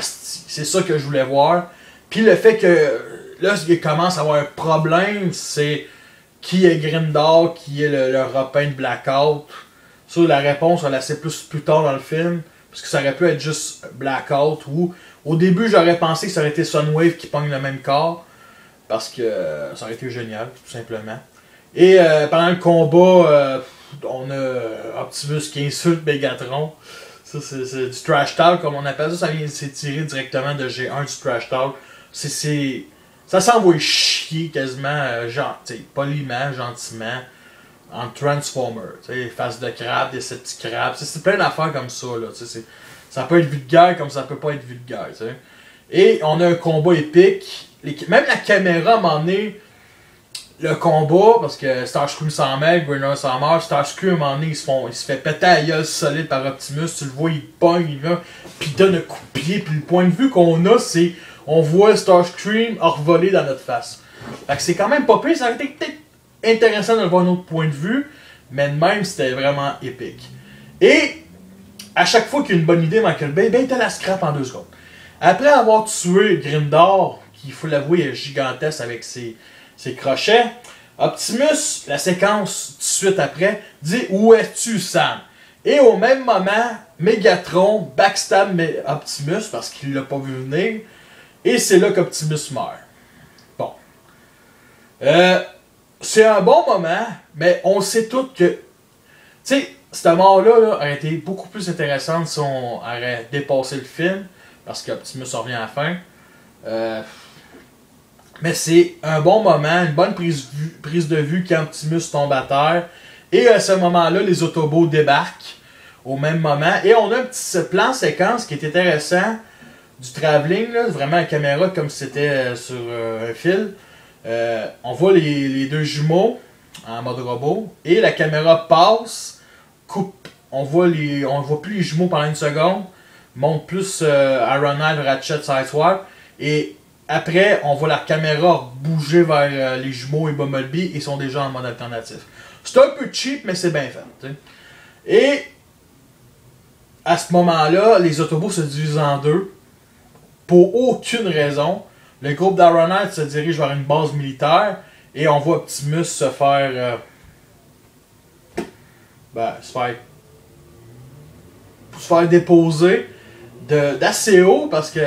c'est ça que je voulais voir. Puis le fait que... Là, il commence à avoir un problème, c'est... Qui est Grimdor, qui est le repin de Blackout. Ça, la réponse, on la sait plus tard dans le film. Parce que ça aurait pu être juste Blackout. Ou au début, j'aurais pensé que ça aurait été Sunwave qui pogne le même corps. Parce que ça aurait été génial, tout simplement. Et pendant le combat, on a Optimus qui insulte Megatron. Ça, c'est du trash talk, comme on appelle ça. Ça vient c'est tiré directement de G1 du trash talk. Ça s'envoie chier quasiment, poliment, gentiment, en Transformer. Face de crabe, des petits crabes. C'est plein d'affaires comme ça. Là, ça peut être vulgaire comme ça peut pas être vulgaire. T'sais. Et on a un combat épique. Même la caméra, à un moment donné, le combat, parce que Starscream s'en mêle, Greener s'en meurt, Starscream, à un moment donné, il se fait péter la gueule solide par Optimus, tu le vois, il pogne, il va, puis il donne un coup de pied, puis le point de vue qu'on a, c'est, on voit Starscream revoler dans notre face. Fait que c'est quand même pas pire, ça aurait été peut-être intéressant de le voir d'un autre point de vue, mais de même, c'était vraiment épique. Et, à chaque fois qu'il y a une bonne idée, Michael Bay, ben il te la scrap en 2 secondes. Après avoir tué Grimdor, qui, il faut l'avouer, est gigantesque avec ses crochets, Optimus, la séquence tout de suite après, dit « Où es-tu, Sam? » Et au même moment, Megatron backstab Optimus parce qu'il l'a pas vu venir, et c'est là qu'Optimus meurt. Bon. C'est un bon moment, mais on sait tous que... Tu sais, cette mort-là aurait été beaucoup plus intéressante si on aurait dépassé le film, parce qu'Optimus revient à la fin. Mais c'est un bon moment, une bonne prise de vue quand Optimus tombe à terre. Et à ce moment-là, les Autobots débarquent au même moment. Et on a un petit plan séquence qui est intéressant du travelling, là, vraiment la caméra comme si c'était sur un fil. On voit les deux jumeaux en mode robot. Et la caméra passe, coupe. On voit plus les jumeaux pendant une seconde. Montre plus Ironhide, Ratchet, Sideswipe. Et après, on voit la caméra bouger vers les jumeaux et Bumblebee et ils sont déjà en mode alternatif. C'est un peu cheap, mais c'est bien fait. T'sais. Et à ce moment-là, les Autobots se divisent en deux. Pour aucune raison. Le groupe d'Ironhide se dirige vers une base militaire et on voit Optimus se faire... se faire déposer d'assez haut parce que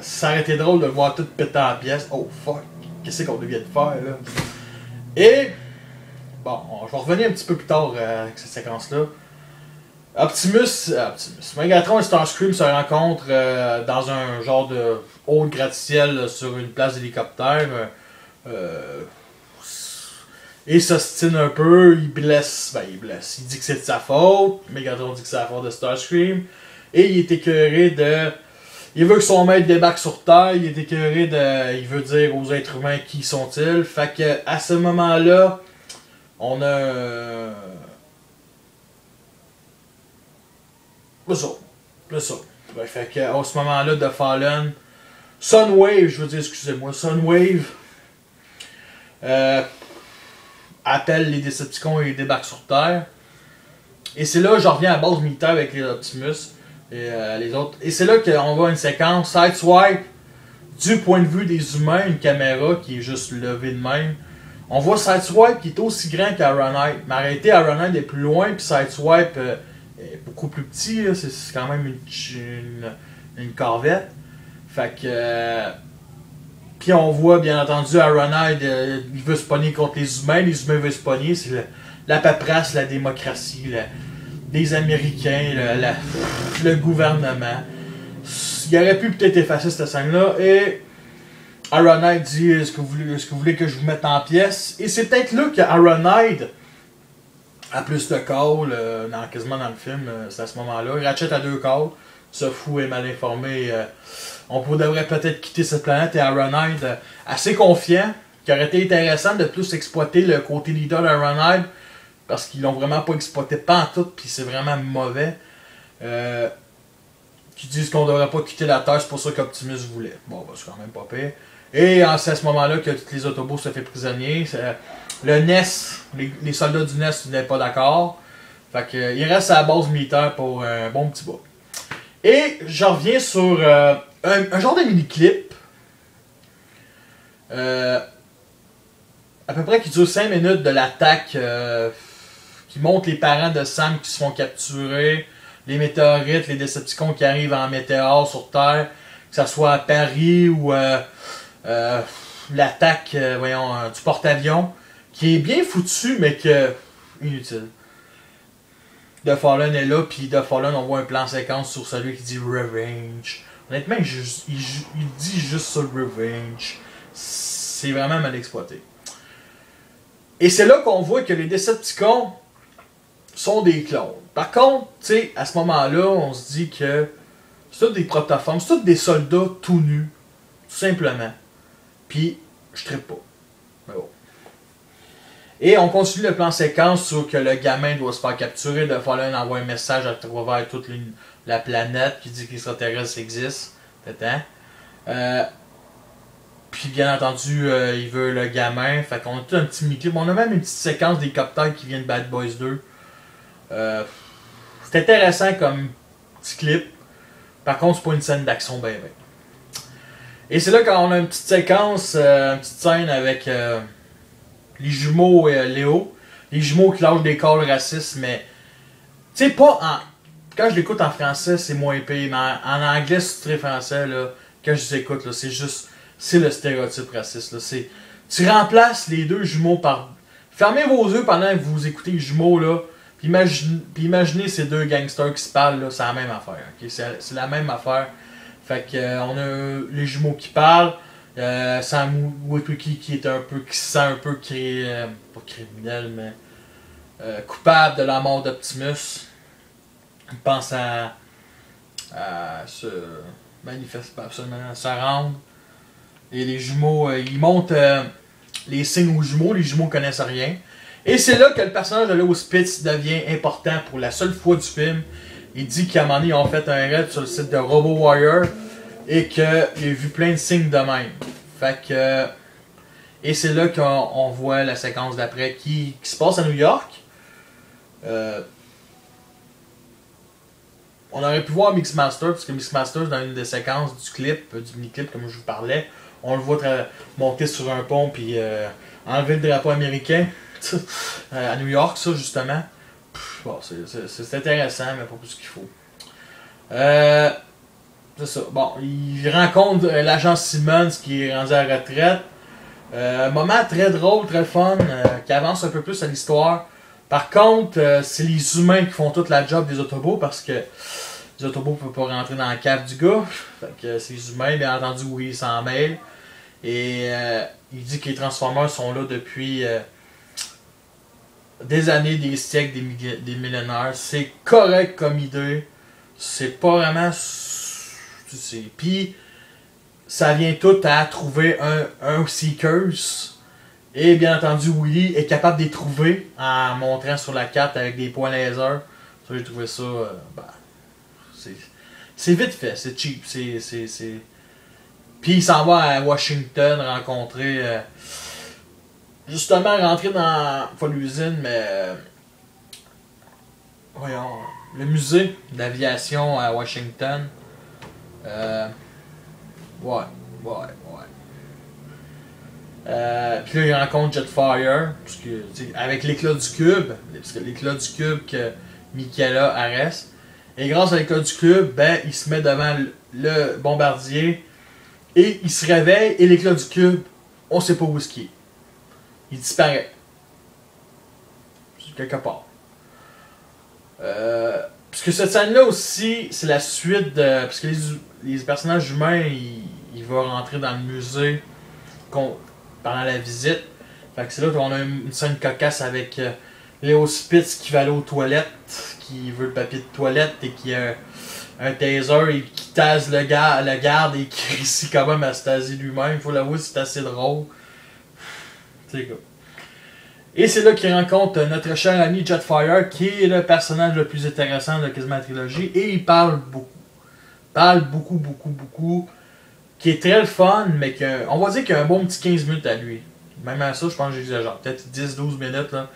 ça aurait été drôle de le voir tout péter en pièces. Oh fuck, qu'est-ce qu'on vient de faire là? Et bon, je vais revenir un petit peu plus tard avec cette séquence-là. Optimus, Megatron et Starscream se rencontrent dans un genre de haut gratte-ciel sur une place d'hélicoptère. Et s'ostine un peu, il blesse. Il dit que c'est de sa faute. Megatron dit que c'est la faute de Starscream. Et il est écœuré de... Il veut que son maître débarque sur Terre. Il est écœuré de... Il veut dire aux êtres humains qui sont-ils. Fait que à ce moment-là, on a... C'est ça. Fait que à ce moment-là, de Fallen... Sunwave, je veux dire, excusez-moi. Sunwave... appelle les Decepticons et débarque sur Terre. Et c'est là que je reviens à la base militaire avec les Optimus et les autres. Et c'est là qu'on voit une séquence Sideswipe du point de vue des humains, une caméra qui est juste levée de même. On voit Sideswipe qui est aussi grand qu'Ironhide. Mais en réalité, Ironhide est plus loin, puis Sideswipe est beaucoup plus petit. C'est quand même une corvette. Fait que... Puis on voit bien entendu Ironhide, il veut se pogner contre les humains veulent se pogner, c'est la paperasse, la démocratie, les Américains, le gouvernement. Il aurait pu peut-être effacer cette scène-là, et Ironhide dit est-ce que vous voulez que je vous mette en pièces? Et c'est peut-être là que Ironhide a plus de calls, quasiment dans le film, c'est à ce moment-là. Ratchet a 2 calls, ce fou est mal informé. On devrait peut-être quitter cette planète et Ironhide assez confiant, qui aurait été intéressant de plus exploiter le côté leader d'Ironhide, parce qu'ils l'ont vraiment pas exploité pas en tout, puis c'est vraiment mauvais. qui disent qu'on devrait pas quitter la Terre, c'est pour ça qu'Optimus voulait. Bon, bah, c'est quand même pas pire. Et c'est à ce moment-là que tous les Autobots se fait prisonniers. Le NES, les soldats du NES n'étaient pas d'accord. Fait que, il reste à la base militaire pour un bon petit bout. Et je reviens sur un genre de mini-clip. À peu près qui dure 5 minutes de l'attaque qui montre les parents de Sam qui se font capturer, les météorites, les Decepticons qui arrivent en météore sur Terre, que ce soit à Paris ou l'attaque du porte-avions, qui est bien foutu mais que inutile. The Fallen est là, puis The Fallen, on voit un plan séquence sur celui qui dit Revenge. Honnêtement, il dit juste ça, Revenge. C'est vraiment mal exploité. Et c'est là qu'on voit que les Decepticons sont des clones. Par contre, tu sais, à ce moment-là, on se dit que c'est tous des protoformes, c'est tous des soldats tout nus, tout simplement. Puis, je trippe pas. Mais bon. Et on continue le plan séquence sur que le gamin doit se faire capturer. The Fallen envoie un message à travers toute la planète qui dit que l'extraterrestre existe. Puis bien entendu, il veut le gamin. Fait qu'on a tout un petit mini-clip. On a même une petite séquence d'hélicoptères qui vient de Bad Boys 2. C'est intéressant comme petit clip. Par contre, c'est pas une scène d'action ben. Et c'est là qu'on a une petite séquence, une petite scène avec les jumeaux et Léo. Les jumeaux qui lâchent des calls racistes, mais tu sais, pas en. Quand je l'écoute en français, c'est moins pire, mais en anglais, c'est très français, là, quand je les écoute, là, c'est juste. C'est le stéréotype raciste, là. Tu remplaces les deux jumeaux par. Fermez vos yeux pendant que vous écoutez les jumeaux, là. Puis imaginez ces deux gangsters qui se parlent, là, c'est la même affaire. Okay? C'est la même affaire. Fait que on a les jumeaux qui parlent. Sam Witwicky qui est un peu. Qui se sent un peu pas criminel, mais coupable de la mort d'Optimus. Il pense à se manifester, absolument, à se rendre. Et les jumeaux, ils montent les signes aux jumeaux. Les jumeaux connaissent rien. Et c'est là que le personnage de Leo Spitz devient important pour la seule fois du film. Il dit qu'à un moment donné, ils ont fait un raid sur le site de RoboWire et qu'il a vu plein de signes de même. Fait que. Et c'est là qu'on voit la séquence d'après qui se passe à New York. On aurait pu voir Mixmaster, parce que Mixmaster, dans une des séquences du clip, du mini-clip, comme je vous parlais, on le voit monter sur un pont puis enlever le drapeau américain à New York, ça, justement. Bon, c'est intéressant, mais pas plus qu'il faut. C'est ça. Bon, il rencontre l'agent Simmons qui est rendu à la retraite. Un moment très drôle, très fun, qui avance un peu plus à l'histoire. Par contre, c'est les humains qui font toute la job des Autobots parce que les Autobots ne peuvent pas rentrer dans la cave du gars. Fait que c'est les humains, bien entendu, oui, ils s'en mêlent. Et il dit que les Transformers sont là depuis des années, des siècles, des millénaires. C'est correct comme idée. C'est pas vraiment. Puis, ça vient tout à trouver un Seekers. Et bien entendu, Willy est capable de les trouver en montrant sur la carte avec des points laser. Ça, j'ai trouvé ça. C'est vite fait, c'est cheap. Puis il s'en va à Washington rencontrer. Justement, rentrer dans. Pas l'usine, mais. Voyons. Le musée d'aviation à Washington. Ouais. Puis là, il rencontre Jetfire, parce que, avec l'éclat du cube, parce que l'éclat du cube que Michaela arrête. Et grâce à l'éclat du cube, ben, il se met devant le bombardier et il se réveille et l'éclat du cube, on sait pas où est-ce qu'il est. Il disparaît. Quelque part. Parce que cette scène-là aussi, c'est la suite de. Parce que les personnages humains, ils vont rentrer dans le musée pendant la visite. Fait que c'est là qu'on a une scène cocasse avec Leo Spitz qui va aller aux toilettes, qui veut le papier de toilette et qui a un taser et qui tase le garde et qui réussit quand même à se taser lui-même. Il faut l'avouer, c'est assez drôle. C'est quoi. Et c'est là qu'il rencontre notre cher ami Jetfire, qui est le personnage le plus intéressant de quasiment la trilogie, et il parle beaucoup. Il parle beaucoup, qui est très le fun, mais on va dire qu'il y a un bon petit 15 minutes à lui. Même à ça, je pense que j'exagère. Peut-être 10-12 minutes, là.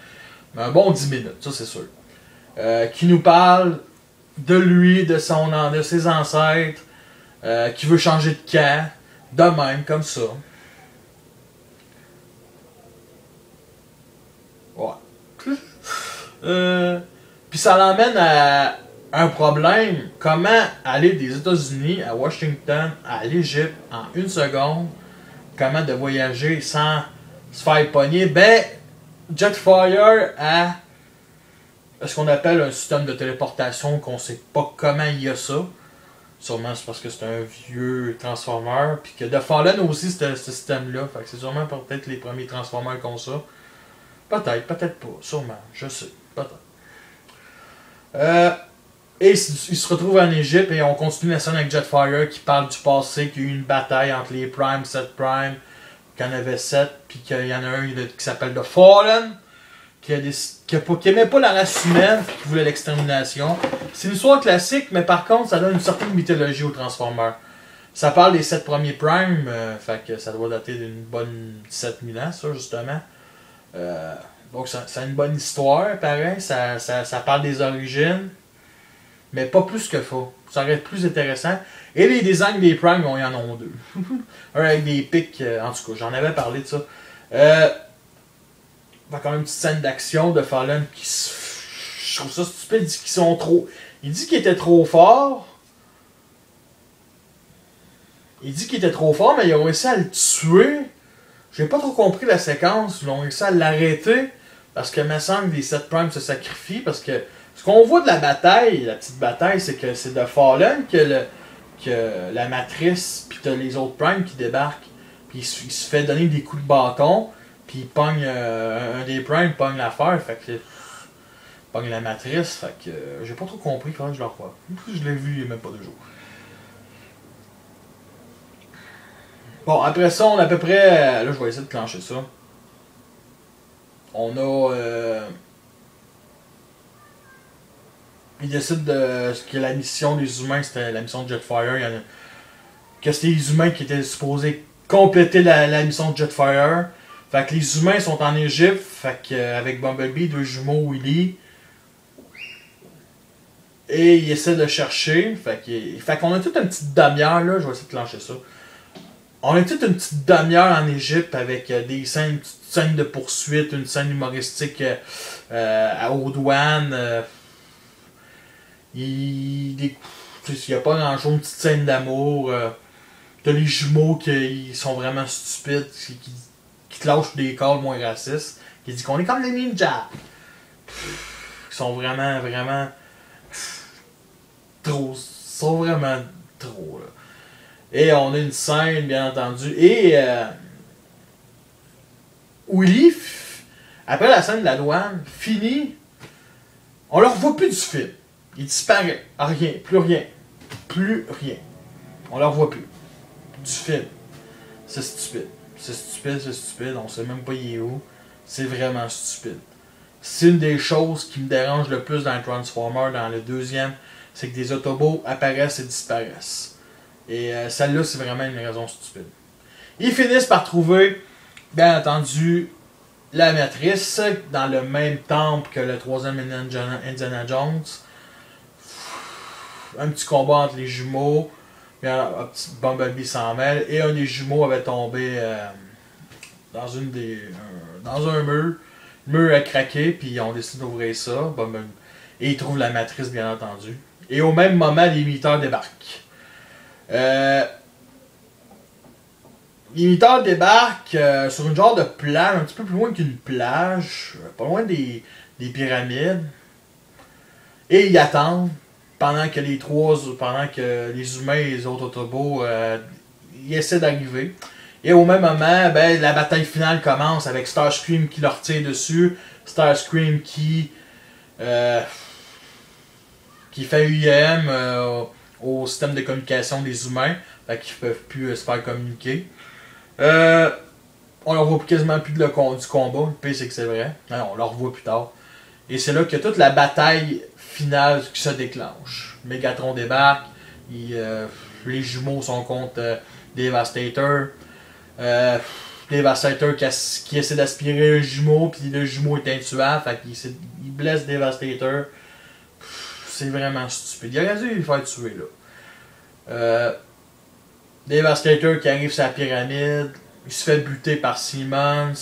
Mais un bon 10 minutes, ça c'est sûr. Qui nous parle de lui, de ses ancêtres, qui veut changer de camp, de même, comme ça. Ouais. Puis ça l'emmène à un problème. Comment aller des États-Unis à Washington, à l'Égypte, en une seconde. Comment de voyager sans se faire pogner. Ben, Jetfire a ce qu'on appelle un système de téléportation qu'on sait pas comment il y a ça. Sûrement c'est parce que c'est un vieux Transformer. Puis que The Fallen aussi c'était ce système-là. Fait que c'est sûrement peut-être les premiers Transformers qui ont ça. Peut-être, peut-être pas. Sûrement. Je sais. Peut-être. Et il se retrouve en Égypte et on continue la scène avec Jetfire qui parle du passé, qu'il y a eu une bataille entre les Prime, 7 Prime, qu'il y en avait 7, puis qu'il y en a un qui s'appelle The Fallen, qui aimait pas la race humaine, qui voulait l'extermination. C'est une histoire classique, mais par contre, ça donne une certaine mythologie aux Transformers. Ça parle des 7 premiers Prime, fait que ça doit dater d'une bonne 7000 ans, ça, justement. Donc, c'est une bonne histoire, pareil. Ça parle des origines, mais pas plus que faut. Ça aurait été plus intéressant. Et les designs des Prime, il y en a deux. Un avec des pics, en tout cas, j'en avais parlé de ça. Fait quand même une petite scène d'action de Fallen qui je trouve ça stupide. Il dit qu'il était trop fort. Il dit qu'il était trop fort, mais ils ont réussi à le tuer. J'ai pas trop compris la séquence. Ils ont réussi à l'arrêter. Parce que me semble que les 7 Prime se sacrifient. Parce que ce qu'on voit de la bataille, la petite bataille, c'est que c'est de Fallen que la matrice, puis t'as les autres Prime qui débarquent. Puis il se fait donner des coups de bâton. Puis il pogne un des Prime, pogne l'affaire. Fait que pogne la matrice. Fait que j'ai pas trop compris. Il faudrait que je le revoie. Je l'ai vu il y a même pas 2 jours. Bon, après ça, on a à peu près. Là, je vais essayer de clencher ça. On a. Il décide de. Ce que la mission des humains, c'était la mission de Jetfire. Il y en a. Que c'était les humains qui étaient supposés compléter la mission de Jetfire. Fait que les humains sont en Égypte. Fait que avec Bumblebee, 2 jumeaux Willy. Et il essaie de chercher. Fait qu'on a toute une petite demi-heure là. Je vais essayer de clencher ça. On a toute une petite demi-heure en Égypte avec des scènes de poursuite, une scène humoristique aux douanes. Il n'y a pas grand-chose, une petite scène d'amour. T'as les jumeaux qui sont vraiment stupides, qui te lâchent des calls moins racistes, qui disent qu'on est comme les ninjas. Qui sont vraiment trop. Sont vraiment trop, là. Et on a une scène, bien entendu. Et Willy, après la scène de la douane, finit. On le revoit plus du film. Il disparaît. Rien. Plus rien. Plus rien. On le revoit plus. Du film. C'est stupide. C'est stupide. On sait même pas il est où. C'est vraiment stupide. C'est une des choses qui me dérange le plus dans le Transformer, dans le deuxième, c'est que des Autobots apparaissent et disparaissent. Et celle-là, c'est vraiment une raison stupide. Ils finissent par trouver, bien entendu, la matrice dans le même temple que le troisième Indiana Jones. Un petit combat entre les jumeaux. Un petit Bumblebee s'en mêle. Et un des jumeaux avait tombé dans un mur. Le mur a craqué, puis ils ont décidé d'ouvrir ça. Et ils trouvent la matrice, bien entendu. Et au même moment, les militaires débarquent. Les militaires débarquent sur une genre de plage, un petit peu plus loin qu'une plage, pas loin des pyramides. Et ils attendent pendant que les humains et les autres Autobots ils essaient d'arriver. Et au même moment, ben, la bataille finale commence avec Starscream qui leur tire dessus. Starscream qui fait UIM au système de communication des humains. Fait qu'ils ne peuvent plus se faire communiquer. On leur voit quasiment plus du combat. Le pire, c'est que c'est vrai. Non, on leur voit plus tard. Et c'est là que toute la bataille finale qui se déclenche. Megatron débarque. Les jumeaux sont contre Devastator. Devastator qui essaie d'aspirer un jumeau, puis le jumeau est intuable, fait qu'il blesse Devastator. C'est vraiment stupide. Il aurait dû le faire tuer là. Devastator qui arrive sur la pyramide, il se fait buter par Simmons.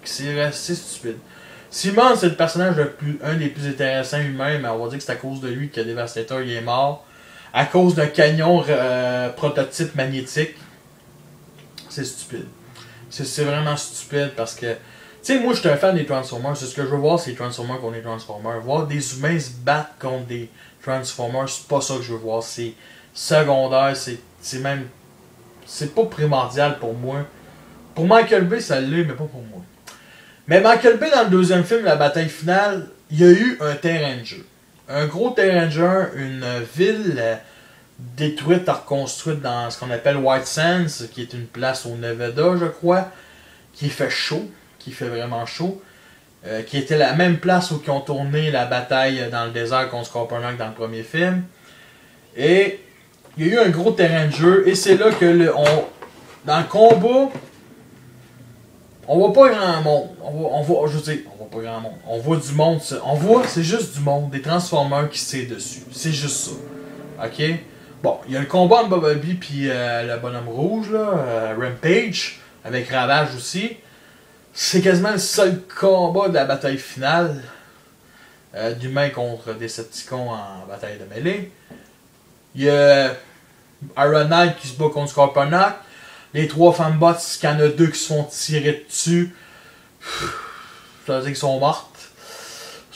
C'est stupide. Simmons, c'est le personnage un des plus intéressants humains, mais on va dire que c'est à cause de lui que Devastator il est mort. À cause d'un canyon prototype magnétique. C'est stupide. C'est vraiment stupide parce que. Tu sais, moi je suis un fan des Transformers. C'est ce que je veux voir, c'est les Transformers contre les Transformers. Voir des humains se battre contre des Transformers, c'est pas ça que je veux voir. C'est secondaire, c'est même. C'est pas primordial pour moi. Pour Michael Bay, ça l'est, mais pas pour moi. Mais Michael Bay, dans le deuxième film, la bataille finale, il y a eu un terrain de jeu. Un gros terrain de jeu, une ville détruite, reconstruite dans ce qu'on appelle White Sands, qui est une place au Nevada, je crois, qui fait chaud, qui fait vraiment chaud, qui était la même place où ils ont tourné la bataille dans le désert contre Scorponok dans le premier film. Et il y a eu un gros terrain de jeu, et c'est là que dans le combat, on voit pas grand monde. On voit pas grand monde. On voit du monde. C'est juste du monde, des Transformers qui se tirent dessus. C'est juste ça. Ok? Bon, il y a le combat entre Bumblebee puis le bonhomme rouge, là, Rampage, avec Ravage aussi. C'est quasiment le seul combat de la bataille finale d'humains contre Decepticons en bataille de mêlée. Il y a Iron Knight qui se bat contre Scorponok. Les trois fembots, il y en a deux qui se font tirer dessus. Ça veut dire qu'ils sont mortes.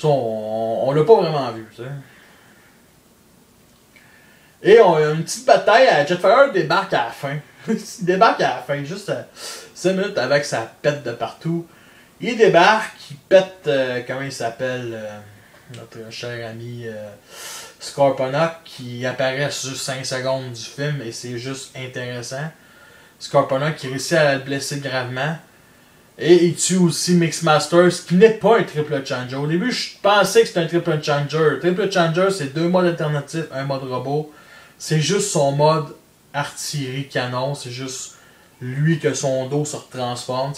On l'a pas vraiment vu, tu sais. Et on a une petite bataille. Jetfire débarque à la fin. Il débarque à la fin, juste 5 minutes avec sa pète de partout. Il débarque, il pète, comment il s'appelle, notre cher ami Scorponok, qui apparaît sur 5 secondes du film et c'est juste intéressant. Scorponok qui réussit à le blesser gravement. Et il tue aussi Mixmaster, ce qui n'est pas un triple changer. Au début, je pensais que c'était un triple changer. Triple changer, c'est 2 modes alternatifs, un mode robot. C'est juste son mode artillerie canon. C'est juste lui que son dos se retransforme.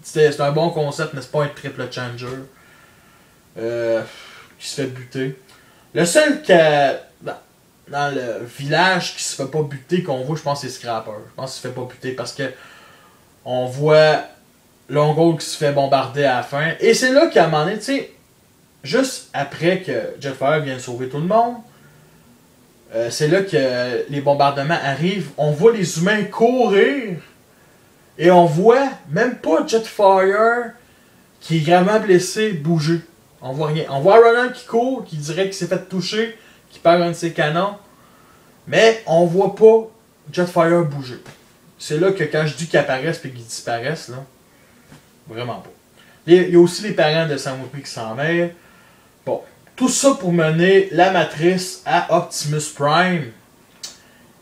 C'est un bon concept, mais c'est pas un triple changer. Qui se fait buter. Le seul dans le village qui se fait pas buter qu'on voit, je pense que c'est Scrapper. Je pense qu'il se fait pas buter parce que on voit Longhaul qui se fait bombarder à la fin. Et c'est là qu'à un moment donné, tu sais, juste après que Jetfire vienne sauver tout le monde, c'est là que les bombardements arrivent. On voit les humains courir et on voit même pas Jetfire qui est gravement blessé bouger. On voit rien. On voit Ronan qui court, qui dirait qu'il s'est fait toucher, qui perd un de ses canons. Mais on voit pas Jetfire bouger. C'est là que quand je dis qu'ils apparaissent et qu'ils disparaissent, là, vraiment pas. Il y a aussi les parents de Sam Witwer qui s'en mêlent. Bon, tout ça pour mener la matrice à Optimus Prime.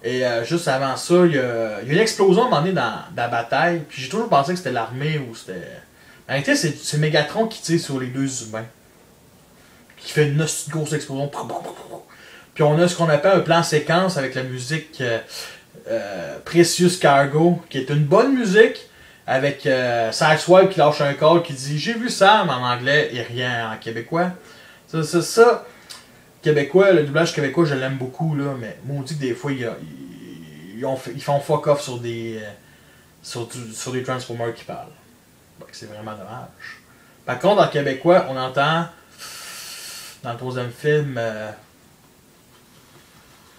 Et juste avant ça, il y a une explosion à un moment donné dans la bataille. Puis j'ai toujours pensé que c'était l'armée ou c'était. En réalité, c'est Megatron qui tire sur les deux humains. Qui fait une grosse explosion. Puis on a ce qu'on appelle un plan séquence avec la musique Precious Cargo, qui est une bonne musique, avec Sideswipe qui lâche un call qui dit J'ai vu Sam en anglais et rien en québécois. Ça, québécois, le doublage québécois, je l'aime beaucoup, là, mais maudit que des fois, ils font fuck off sur des Transformers qui parlent. Donc, c'est vraiment dommage. Par contre, en québécois, on entend dans le troisième film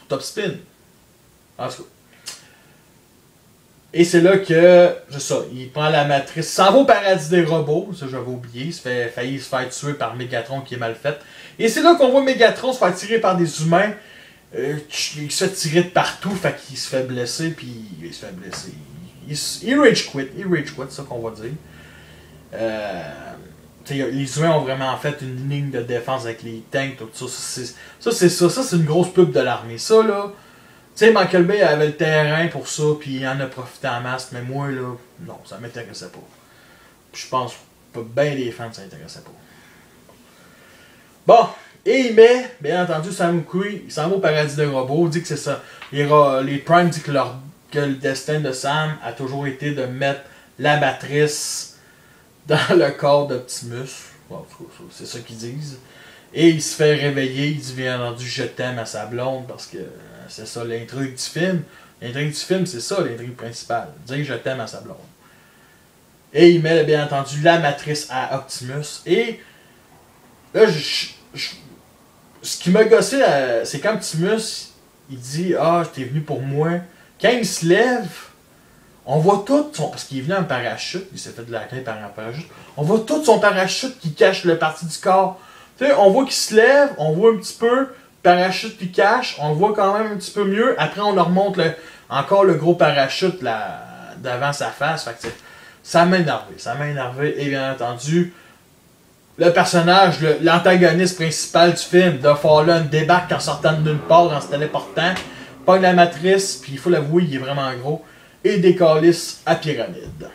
Top Spin. En tout cas. Et c'est là que, c'est ça, il prend la matrice, s'en va au paradis des robots, ça j'avais oublié, il failli se faire tuer par Megatron qui est mal fait. Et c'est là qu'on voit Megatron se faire tirer par des humains, il se fait tirer de partout, fait qu'il se fait blesser, puis il se fait blesser. Il rage quit, c'est ça qu'on va dire. Les humains ont vraiment fait une ligne de défense avec les tanks, tout ça. Ça, c'est une grosse pub de l'armée. Ça, là, tu sais, Michael Bay avait le terrain pour ça, puis il en a profité en masse, mais moi, là, non, ça m'intéressait pas. Puis je pense que bien des fans, ça m'intéressait pas. Bon, Et il met, bien entendu, Sam Witwer, il s'en va au paradis des robots, dit que c'est ça. Les Prime disent que le destin de Sam a toujours été de mettre la matrice dans le corps d'Optimus. Bon, c'est ça qu'ils disent. Et il se fait réveiller, il dit bien entendu je t'aime à sa blonde parce que c'est ça l'intrigue du film. L'intrigue du film, c'est ça l'intrigue principale. Dire je t'aime à sa blonde. Et il met bien entendu la matrice à Optimus. Et là, ce qui m'a gossé, c'est quand Optimus il dit ah, t'es venu pour moi. Quand il se lève, on voit tout son. Parce qu'il est venu en parachute, il s'est fait de la clé par un parachute. On voit tout son parachute qui cache le parti du corps. Tu sais, on voit qu'il se lève, on voit un petit peu, parachute qui cache, on le voit quand même un petit peu mieux. Après, on leur remonte encore le gros parachute là, devant sa face. Fait que ça m'a énervé. Et bien entendu, le personnage, l'antagoniste principal du film, The Fallen, débarque en sortant de nulle part, en se téléportant, pogne la matrice, puis il faut l'avouer, il est vraiment gros, et décalisse à Pyramide.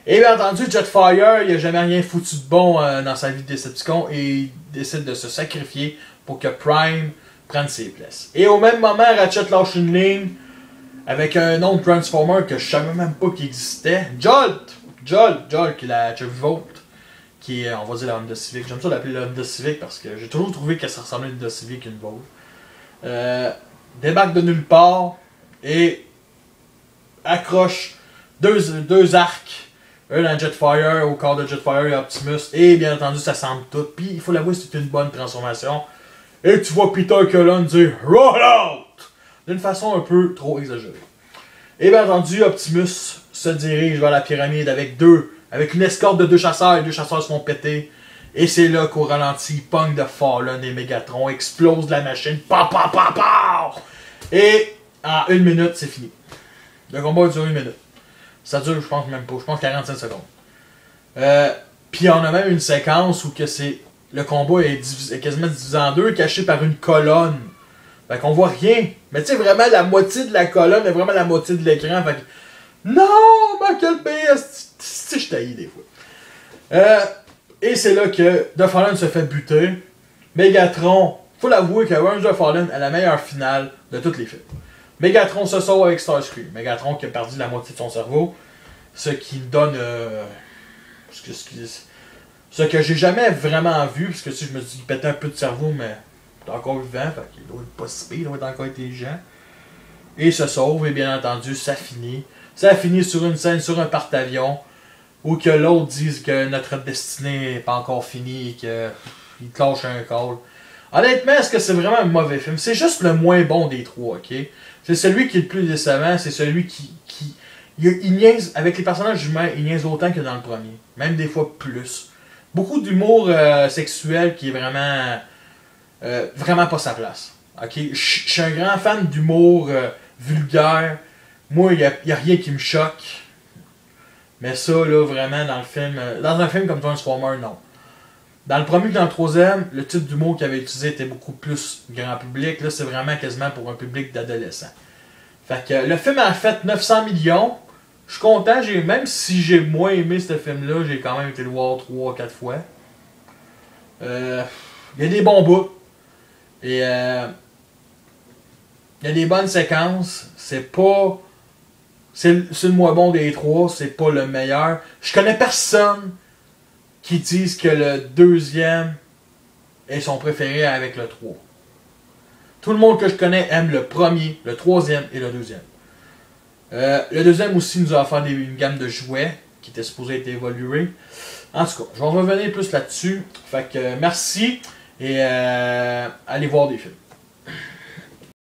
Et bien entendu, Jetfire, il n'a jamais rien foutu de bon dans sa vie de Decepticon, et il décide de se sacrifier pour que Prime prenne ses places. Et au même moment, Ratchet lâche une ligne avec un autre Transformer que je savais même pas qu'il existait. Jolt, qui est la Chevrolet, qui est, on va dire, la Honda Civic. J'aime ça l'appeler la Honda Civic parce que j'ai toujours trouvé que ça ressemblait à une Honda Civic une Volvo. Débarque de nulle part et accroche deux arcs. Un dans Jetfire, au corps de Jetfire et Optimus. Et bien entendu, ça semble tout. Puis il faut l'avouer, c'est une bonne transformation. Et tu vois Peter Cullen dire Roll out! D'une façon un peu trop exagérée. Et bien entendu, Optimus se dirige vers la pyramide avec une escorte de 2 chasseurs. Et 2 chasseurs se font péter. Et c'est là qu'au ralenti, pogne de Fallen et Megatron, explose la machine. Pa pa pa pa! Et en 1 minute, c'est fini. Le combat dure 1 minute. Ça dure, je pense même pas, je pense 45 secondes. Puis on a même une séquence où que le combat est quasiment divisé en deux, caché par une colonne. Fait qu'on voit rien. Mais tu sais, vraiment la moitié de la colonne est vraiment la moitié de l'écran. Fait que. Non, Michael Bay, je taillis des fois. Et c'est là que The Fallen se fait buter. Megatron, faut l'avouer que Revenge of the Fallen a la meilleure finale de tous les films. Megatron se sauve avec Starscream. Megatron qui a perdu la moitié de son cerveau. Ce qui donne. Ce que j'ai jamais vraiment vu. Parce que si je me dis qu'il pétait un peu de cerveau, mais il est encore vivant. Fait qu'il doit être pas si pire, il doit être encore intelligent. Et il se sauve, et bien entendu, ça finit. Ça finit sur une scène, sur un porte-avions. Où que l'autre dise que notre destinée n'est pas encore finie et qu'il te lâche un call. Honnêtement, est-ce que c'est vraiment un mauvais film? C'est juste le moins bon des trois, ok? C'est celui qui est le plus décevant, c'est celui qui il niaise, avec les personnages humains, il niaise autant que dans le premier. Même des fois plus. Beaucoup d'humour sexuel qui est vraiment pas sa place. Ok? Je suis un grand fan d'humour vulgaire. Moi, il n'y a rien qui me choque. Mais ça, là, vraiment, dans un film comme Transformers, non. Dans le premier et dans le troisième, le type d'humour qu'il avait utilisé était beaucoup plus grand public. Là, c'est vraiment quasiment pour un public d'adolescents. Fait que le film a fait 900 millions. Je suis content, même si j'ai moins aimé ce film-là, j'ai quand même été le voir 3-4 fois. Il y a des bons bouts. Et il y a des bonnes séquences. C'est le moins bon des trois, c'est pas le meilleur. Je connais personne qui dise que le deuxième est son préféré avec le 3. Tout le monde que je connais aime le premier, le troisième et le deuxième. Le deuxième aussi nous a offert une gamme de jouets qui était supposée être évoluée. En tout cas, je vais revenir plus là-dessus. Fait que merci et allez voir des films.